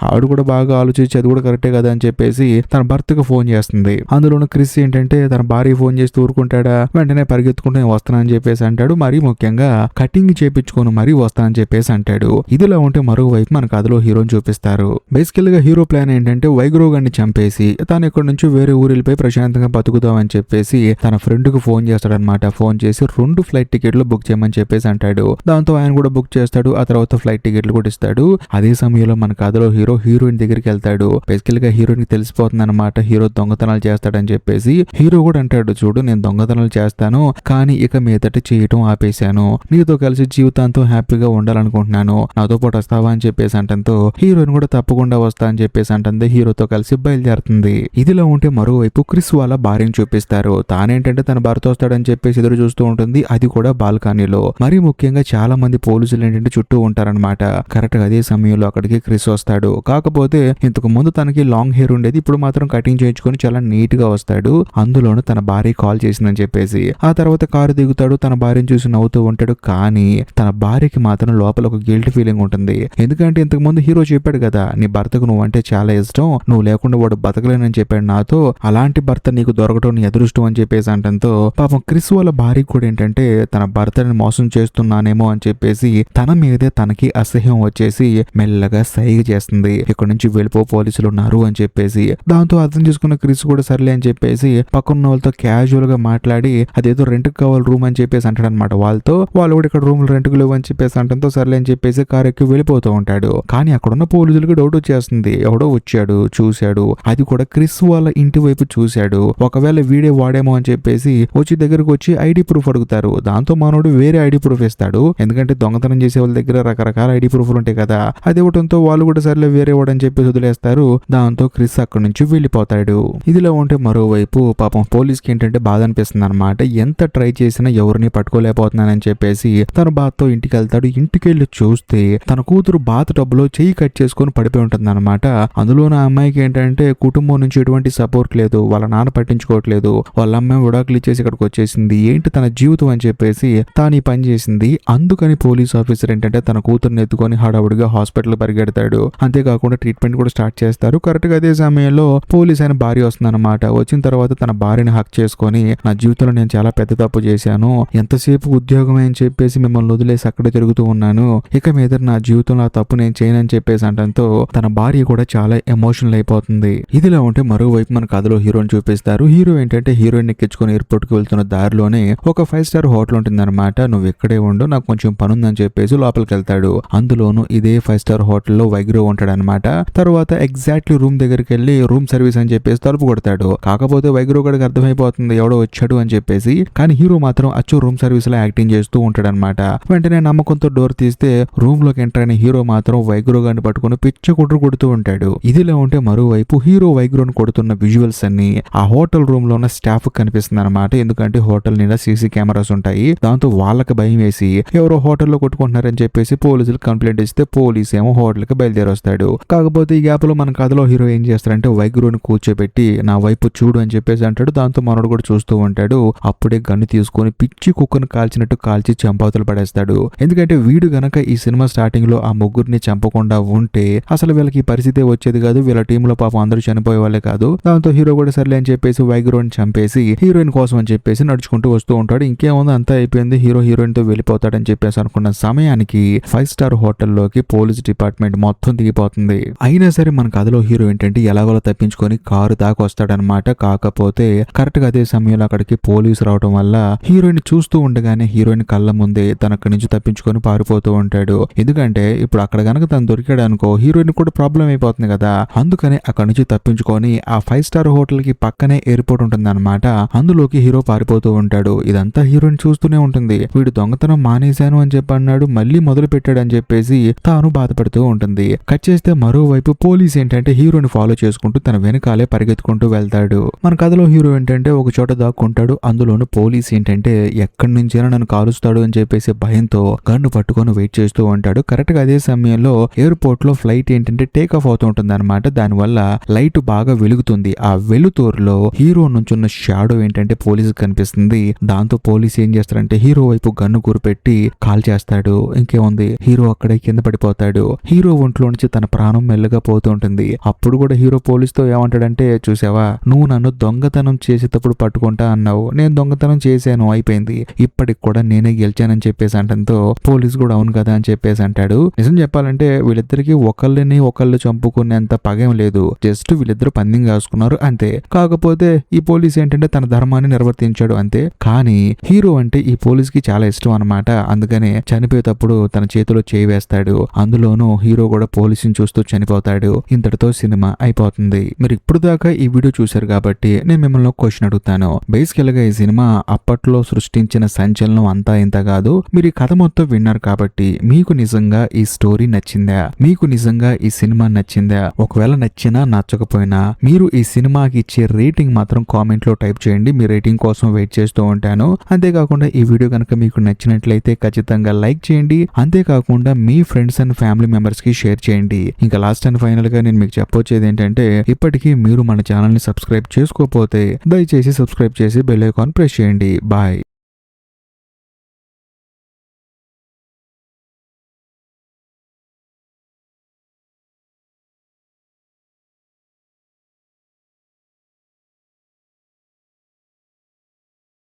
ఆవిడ కూడా బాగా ఆలోచించి అది కూడా కరెక్టే కదా అని చెప్పేసి తన భర్తకు ఫోన్ చేస్తుంది. అందులోనూ క్రిస్ ఏంటంటే తన భార్య ఫోన్ చేసి ఊరుకుంటాడా, వెంటనే పరిగెత్తుకుంటూ నేను వస్తానని చెప్పేసి అంటాడు. మరీ ముఖ్యంగా కటింగ్ చేపించుకొని మరీ వస్తానని చెప్పేసి అంటాడు. ఇదిలా ఉంటే మరోవైపు మన కథలో హీరోని చూపిస్తారు. బేసికల్ గా హీరో ప్లాన్ ఏంటంటే వైగ్రో గాన్ని చంపేసి తను ఇక్కడ నుంచి వేరే ఊరిపై ప్రశాంతంగా బతుకుదామని చెప్పేసి తన ఫ్రెండ్ కు ఫోన్ చేస్తాడనమాట. ఫోన్ చేసి 2 ఫ్లైట్ టికెట్లు బుక్ చేయమని చెప్పేసి అంటాడు. దాంతో ఆయన కూడా బుక్ చేస్తాడు. ఆ తర్వాత ఫ్లైట్ టికెట్లు కూడా ఇస్తాడు. అదే సమయంలో మన కథలో హీరో హీరోయిన్ దగ్గరికి వెళ్తాడు. బేసికల్ గా హీరోయిన్ కి తెలిసిపోతుంది అనమాట హీరో దొంగతనాలు చేస్తాడని చెప్పేసి. హీరో కూడా అంటాడు చూడు నేను దొంగతనాలు చేస్తాను, కానీ ఇక మీదట చేయటం ఆపేశాను, నీతో కలిసి జీవితాంతం హ్యాపీగా ఉండాలనుకుంటున్నాను, నాతో పాటు వస్తావా అని చెప్పేసి అంటంతో హీరోయిన్ కూడా తప్పకుండా వస్తా అని చెప్పేసి అంటుంది. హీరోతో కలిసి బయలుదేరుతుంది. ఇదిలా ఉంటే మరోవైపు క్రిస్ వాళ్ళ భార్యను చూపిస్తారు. తానేంటంటే తన భర్త వస్తాడని చెప్పేసి ఎదురు చూస్తూ ఉంటుంది, అది కూడా బాల్కనీలో. మరీ ముఖ్యంగా చాలా మంది పోలీసులు ఏంటంటే చుట్టూ ఉంటారనమాట. కరెక్ట్ గా అదే సమయంలో అక్కడికి క్రిస్ వస్తాడు. కాకపోతే ఇంతకు ముందు తనకి లాంగ్ హెయిర్ ఉండేది, ఇప్పుడు మాత్రం కటింగ్ చేయించుకొని చాలా నీట్ గా వస్తాడు. అందులోనూ తన భార్య కాల్ చేసిందని చెప్పేసి. ఆ తర్వాత కారు దిగుతాడు, తన భార్యను చూసి నవ్వుతూ ఉంటాడు. కానీ తన భార్యకి మాత్రం లోపల ఒక గిల్ట్ ఫీలింగ్ ఉంటుంది. ఎందుకంటే ఇంతకు ముందు హీరో చెప్పాడు కదా నీ భర్తకు నువ్వు అంటే చాలా ఇష్టం, నువ్వు లేకుండా వాడు బతకలేనని చెప్పాడు నాతో, అలాంటి భర్త నీకు దొరకటం నీ అదృష్టం అని చెప్పేసి అంటంతో పాపం క్రిస్ వాళ్ళ భార్య కూడా ఏంటంటే తన భర్తని మోసం చేస్తున్నానేమో అని చెప్పేసి తన మీదే తనకి అసహ్యం వచ్చేసి మెల్లగా సైగ చేస్తుంది, ఇక్కడ నుంచి వెళ్ళిపో పోలీసులు ఉన్నారు అని చెప్పేసి. దాంతో అర్థం చేసుకున్న క్రిస్ కూడా సర్లే అని చెప్పేసి పక్కన వాళ్ళతో క్యాజువల్ గా మాట్లాడి అదేదో రెంట్ కావాలి రూమ్ అని చెప్పేసి అంటాడు అనమాట. వాళ్ళతో వాళ్ళు కూడా ఇక్కడ రూమ్ రెంట్కు లేవు అని చెప్పేసి అంటంతో సర్లే అని చెప్పేసి కార్ ఎక్కి వెళ్ళిపోతూ ఉంటాడు. కానీ అక్కడున్న పోలీసులకి డౌట్ వచ్చేస్తుంది, ఎవడో వచ్చాడు చూశాడు, అది కూడా క్రిస్ వాళ్ళ ఇంటి వైపు చూశాడు, ఒకవేళ వీడే వాడేమో అని చెప్పేసి వచ్చి దగ్గరకు వచ్చి ఐడి ప్రూఫ్ అడుగుతారు. దాంతో మనోడు వేరే ఐడి ప్రూఫ్ ఇస్తాడు, ఎందుకంటే దొంగతనం చేసే వాళ్ళ దగ్గర రకరకాల ఐడి ప్రూఫ్లు ఉంటాయి కదా, అది ఇవ్వడంతో వాళ్ళు కూడా సర్లే వేరే వాడని చెప్పేసి వదిలేస్తారు. దాంతో క్రిస్ అక్కడి నుంచి వెళ్ళిపోతాడు. ఇదిలో ఉంటే మరోవైపు పాపం పోలీస్కి ఏంటంటే బాధ అనిపిస్తుంది అనమాట. ఎంత ట్రై చేసినా ఎవరిని పట్టుకోలేకపోతున్నానని చెప్పేసి తన బాధతో ఇంటికి వెళ్తాడు. ఇంటికి వెళ్ళి చూస్తే తన కూతురు బాత్ టబ్లో చెయ్యి కట్ చేసుకుని పడిపోయి ఉంటుంది అనమాట. అందులో నా అమ్మాయికి ఏంటంటే కుటుంబం నుంచి ఎటువంటి సపోర్ట్ లేదు, వాళ్ళ నాన్న పట్టించుకోవట్లేదు, వాళ్ళ అమ్మాయి విడాకులు ఇచ్చేసి ఇక్కడికి వచ్చేసింది, ఏంటి తన జీవితం అని చెప్పేసి తాను ఈ పని చేసింది. అందుకని పోలీస్ ఆఫీసర్ ఏంటంటే తన కూతురుని ఎత్తుకొని హడావుడిగా హాస్పిటల్ పరిగెడతాడు. అంతేకాకుండా ట్రీట్మెంట్ కూడా స్టార్ట్ చేస్తారు. కరెక్ట్ గా అదే సమయంలో పోలీస్ అయిన భార్య వస్తుంది అనమాట. వచ్చిన తర్వాత తన భార్యని హక్ చేసుకొని నా జీవితంలో నేను చాలా పెద్ద తప్పు చేశాను, ఎంతసేపు ఉద్యోగం అని చెప్పేసి మిమ్మల్ని వదిలేసి అక్కడే తిరుగుతూ ఉన్నాను, ఇక మీద నా జీవితంలో ఆ తప్పు నేను చేయనని చెప్పేసి అంటంతో తన భార్య కూడా చాలా ఎమోషనల్ అయిపోతుంది. ఇదిలా ఉంటే మరోవైపు మన కథలో హీరోని చూపిస్తారు. హీరో ఏంటంటే హీరోయిన్ ఎక్కించుకొని ఎయిర్పోర్ట్ కి వెళ్తున్న దారిలోనే ఒక 5 స్టార్ హోటల్ ఉంటుందన్నమాట. నువ్వు ఇక్కడే ఉండు, నాకు కొంచెం పని ఉందని చెప్పేసి లోపలికి వెళ్తాడు. అందులోనూ ఇదే 5 స్టార్ హోటల్లో వైగ్రో ఉంటాడు అనమాట. తర్వాత ఎగ్జాక్ట్లీ రూమ్ దగ్గరికి వెళ్ళి రూమ్ సర్వీస్ అని చెప్పేసి తలుపు కొడతాడు. కాకపోతే వైగ్రో గడికి అర్థమైపోతుంది ఎవడో వచ్చాడు అని చెప్పేసి, కానీ హీరో మాత్రం అచ్చు రూమ్ సర్వీస్ లో యాక్టింగ్ చేస్తూ ఉంటాడు అనమాట. వెంటనే నమ్మకంతో డోర్ తీస్తే రూమ్ లోకి ఎంటర్ అయిన హీరో మాత్రం వైగ్రో గాని పట్టుకుని పిచ్చ కుట్రు కొడుతూ ఉంటాడు. ఇదిలా ఉంటే మరోవైపు హీరో వైగ్రోని కొడుతున్న విజువల్స్ అన్ని ఆ హోటల్ రూమ్ లో ఉన్న స్టాఫ్ కనిపిస్తుంది అనమాట. ఎందుకంటే హోటల్ నిండా సీసీ కెమెరాస్ ఉంటాయి. దాంతో వాళ్ళకి భయం వేసి ఎవరో హోటల్లో కొట్టుకుంటున్నారని చెప్పేసి పోలీసులు కంప్లైంట్ ఇస్తే పోలీస్ ఏమో హోటల్ కి బయలుదేరి వస్తాడు. కాకపోతే ఈ గ్యాప్ లో మన కథలో హీరో ఏం చేస్తాడంటే వైగ్రోని కూర్చోబెట్టి నా వైపు చూడు అని చెప్పేసి అంటాడు. దాంతో మనోడు కూడా చూస్తూ ఉంటాడు. అప్పుడే గన్ను తీసుకొని పిచ్చి కుక్కను కాల్చినట్టు కాల్చి చంపవతలు పడేస్తాడు. ఎందుకంటే వీడు గనక ఈ సినిమా స్టార్టింగ్ లో ఆ ముగ్గురిని చంపకుండా ఉంటే అసలు వీళ్ళకి ఈ పరిస్థితి వచ్చేది కాదు, వీళ్ళ టీంలో పాపం అందరూ చనిపోయే వాళ్ళే కాదు. దాంతో హీరో కూడా సర్లే అని చెప్పేసి వైగ్రోని చంపేసి హీరోయిన్ కోసం అని చెప్పేసి నడుచుకుంటూ వస్తూ ఉంటాడు. ఇంకేముంది అంతా అయిపోయింది, హీరో హీరోయిన్ తో వెళ్ళిపోతాడని చెప్పేసి అనుకున్న సమయానికి 5 స్టార్ హోటల్లోకి పోలీస్ డిపార్ట్మెంట్ మొత్తం దిగిపోతుంది. అయినా సరే మన కథలో హీరో ఏంటంటే ఎలాగోలా తప్పించుకొని కారు దాకా వస్తాడనమాట. కాకపోతే కరెక్ట్ గా అదే సమయంలో అక్కడికి పోలీసు రావడం వల్ల హీరోయిన్ చూస్తూ ఉండగానే హీరోయిన్ కళ్ళ ముందే తన అక్కడి నుంచి తప్పించుకొని పారిపోతూ ఉంటాడు. ఎందుకంటే ఇప్పుడు అక్కడ గనక తను దొరికాడు అనుకో హీరోయిన్ కూడా ప్రాబ్లం అయిపోతుంది కదా. అందుకని అక్కడి నుంచి తప్పించుకొని ఆ 5 స్టార్ హోటల్ కి పక్కనే ఎయిర్పోర్ట్ ఉంటుంది అనమాట. అందులోకి హీరో పారిపోతూ ఉంటాడు. ఇదంతా హీరోయిన్ చూస్తూనే ఉంటుంది. వీడు దొంగతనం మానేశాను అని చెప్పి అన్నాడు, మళ్ళీ మొదలు పెట్టాడు అని చెప్పేసి తాను బాధపడుతూ ఉంటుంది. కట్ చేస్తే మరోవైపు పోలీస్ ఏంటంటే హీరోని ఫాలో చేసుకుంటూ తన వెనకాలే పరిగెత్తుకుంటూ వెళ్తాడు. మన కథలో హీరో ఏంటంటే ఒక చోట దాక్కుంటాడు. అందులోను పోలీస్ ఏంటంటే ఎక్కడి నుంచైనా నన్ను కాలుస్తాడు అని చెప్పేసి భయంతో గన్ను పట్టుకొని వెయిట్ చేస్తూ ఉంటాడు. కరెక్ట్ గా అదే సమయంలో ఎయిర్పోర్ట్ లో ఫ్లైట్ ఏంటంటే టేక్ ఆఫ్ అవుతూ ఉంటుంది అనమాట. దానివల్ల లైట్ బాగా వెలుగుతుంది. ఆ వెలుతురులో హీరో నుంచున్న షాడో ఏంటంటే పోలీస్ కనిపిస్తుంది. దాంతో పోలీస్ ఏం చేస్తారంటే హీరో వైపు గన్ను గురిపెట్టి కాల్ చేస్తాడు. ఇంకేముంది హీరో అక్కడే కింద పడిపోతాడు. హీరో ఒంట్లో నుంచి తన ప్రాణం మెల్లగా పోతూ ఉంటుంది. అప్పుడు కూడా హీరో పోలీస్ తో ఏమంటాడంటే చూసావా, నువ్వు నన్ను దొంగతనం చేసేటప్పుడు పట్టుకుంటా అన్నావు, నేను దొంగతనం చేశాను, అయిపోయింది, ఇప్పటికి కూడా నేనే గెలిచానని చెప్పేసి అంటంతో పోలీస్ కూడా అవును కదా అని చెప్పేసి అంటాడు. నిజం చెప్పాలంటే వీళ్ళిద్దరికి ఒకళ్ళని ఒకళ్ళు చంపుకునేంత పగేం లేదు, జస్ట్ వీళ్ళిద్దరు పందెం కాసుకున్నారు అంతే. కాకపోతే ఈ పోలీస్ ఏంటంటే తన ధర్మాన్ని నిర్వర్తించాడు అంతే. కానీ హీరో అంటే ఈ పోలీస్ కి చాలా ఇష్టం అనమాట. అందుకనే చనిపోయేటప్పుడు తన చేతిలో చేయి వేస్తాడు. అందులోనూ హీరో కూడా పోలీసుని చూస్తూ చనిపోతాడు. ఇంతటితో సినిమా అయిపోతుంది. మీరు ఇప్పుడు దాకా ఈ వీడియో చూశారు కాబట్టి నేను మిమ్మల్ని ఒక క్వశ్చన్ అడుగుతాను. బేసికల్ గా ఈ సినిమా అప్పట్లో సృష్టించిన సంచలనం అంతా ఇంత కాదు. మీరు ఈ కథ మొత్తం విన్నారు కాబట్టి మీకు నిజంగా ఈ స్టోరీ నచ్చిందా, మీకు నిజంగా ఈ సినిమా నచ్చిందా? ఒకవేళ నచ్చినా నచ్చకపోయినా మీరు ఈ సినిమాకి ఇచ్చే రేటింగ్ మాత్రం కామెంట్ లో టైప్ చేయండి. మీ రేటింగ్ కోసం వెయిట్ చేస్తూ ఉంటాను. అంతేకాకుండా ఈ వీడియో కనుక మీకు నచ్చినట్లయితే ఖచ్చితంగా లైక్ చేయండి. అంతేకాకుండా మీ ఫ్రెండ్స్ అండ్ ఫ్యామిలీ మెంబర్స్ కి షేర్ చేయండి. ఇంకా లాస్ట్ అండ్ ఫైనల్ గా నేను మీకు చెప్పొచ్చేది ఏంటంటే ఇప్పటికీ మీరు మన ఛానల్ ని సబ్స్క్రైబ్ చేసుకోకపోతే దయచేసి సబ్స్క్రైబ్ చేసి బెల్ ఐకాన్ ప్రెస్ చేయండి. బాయ్.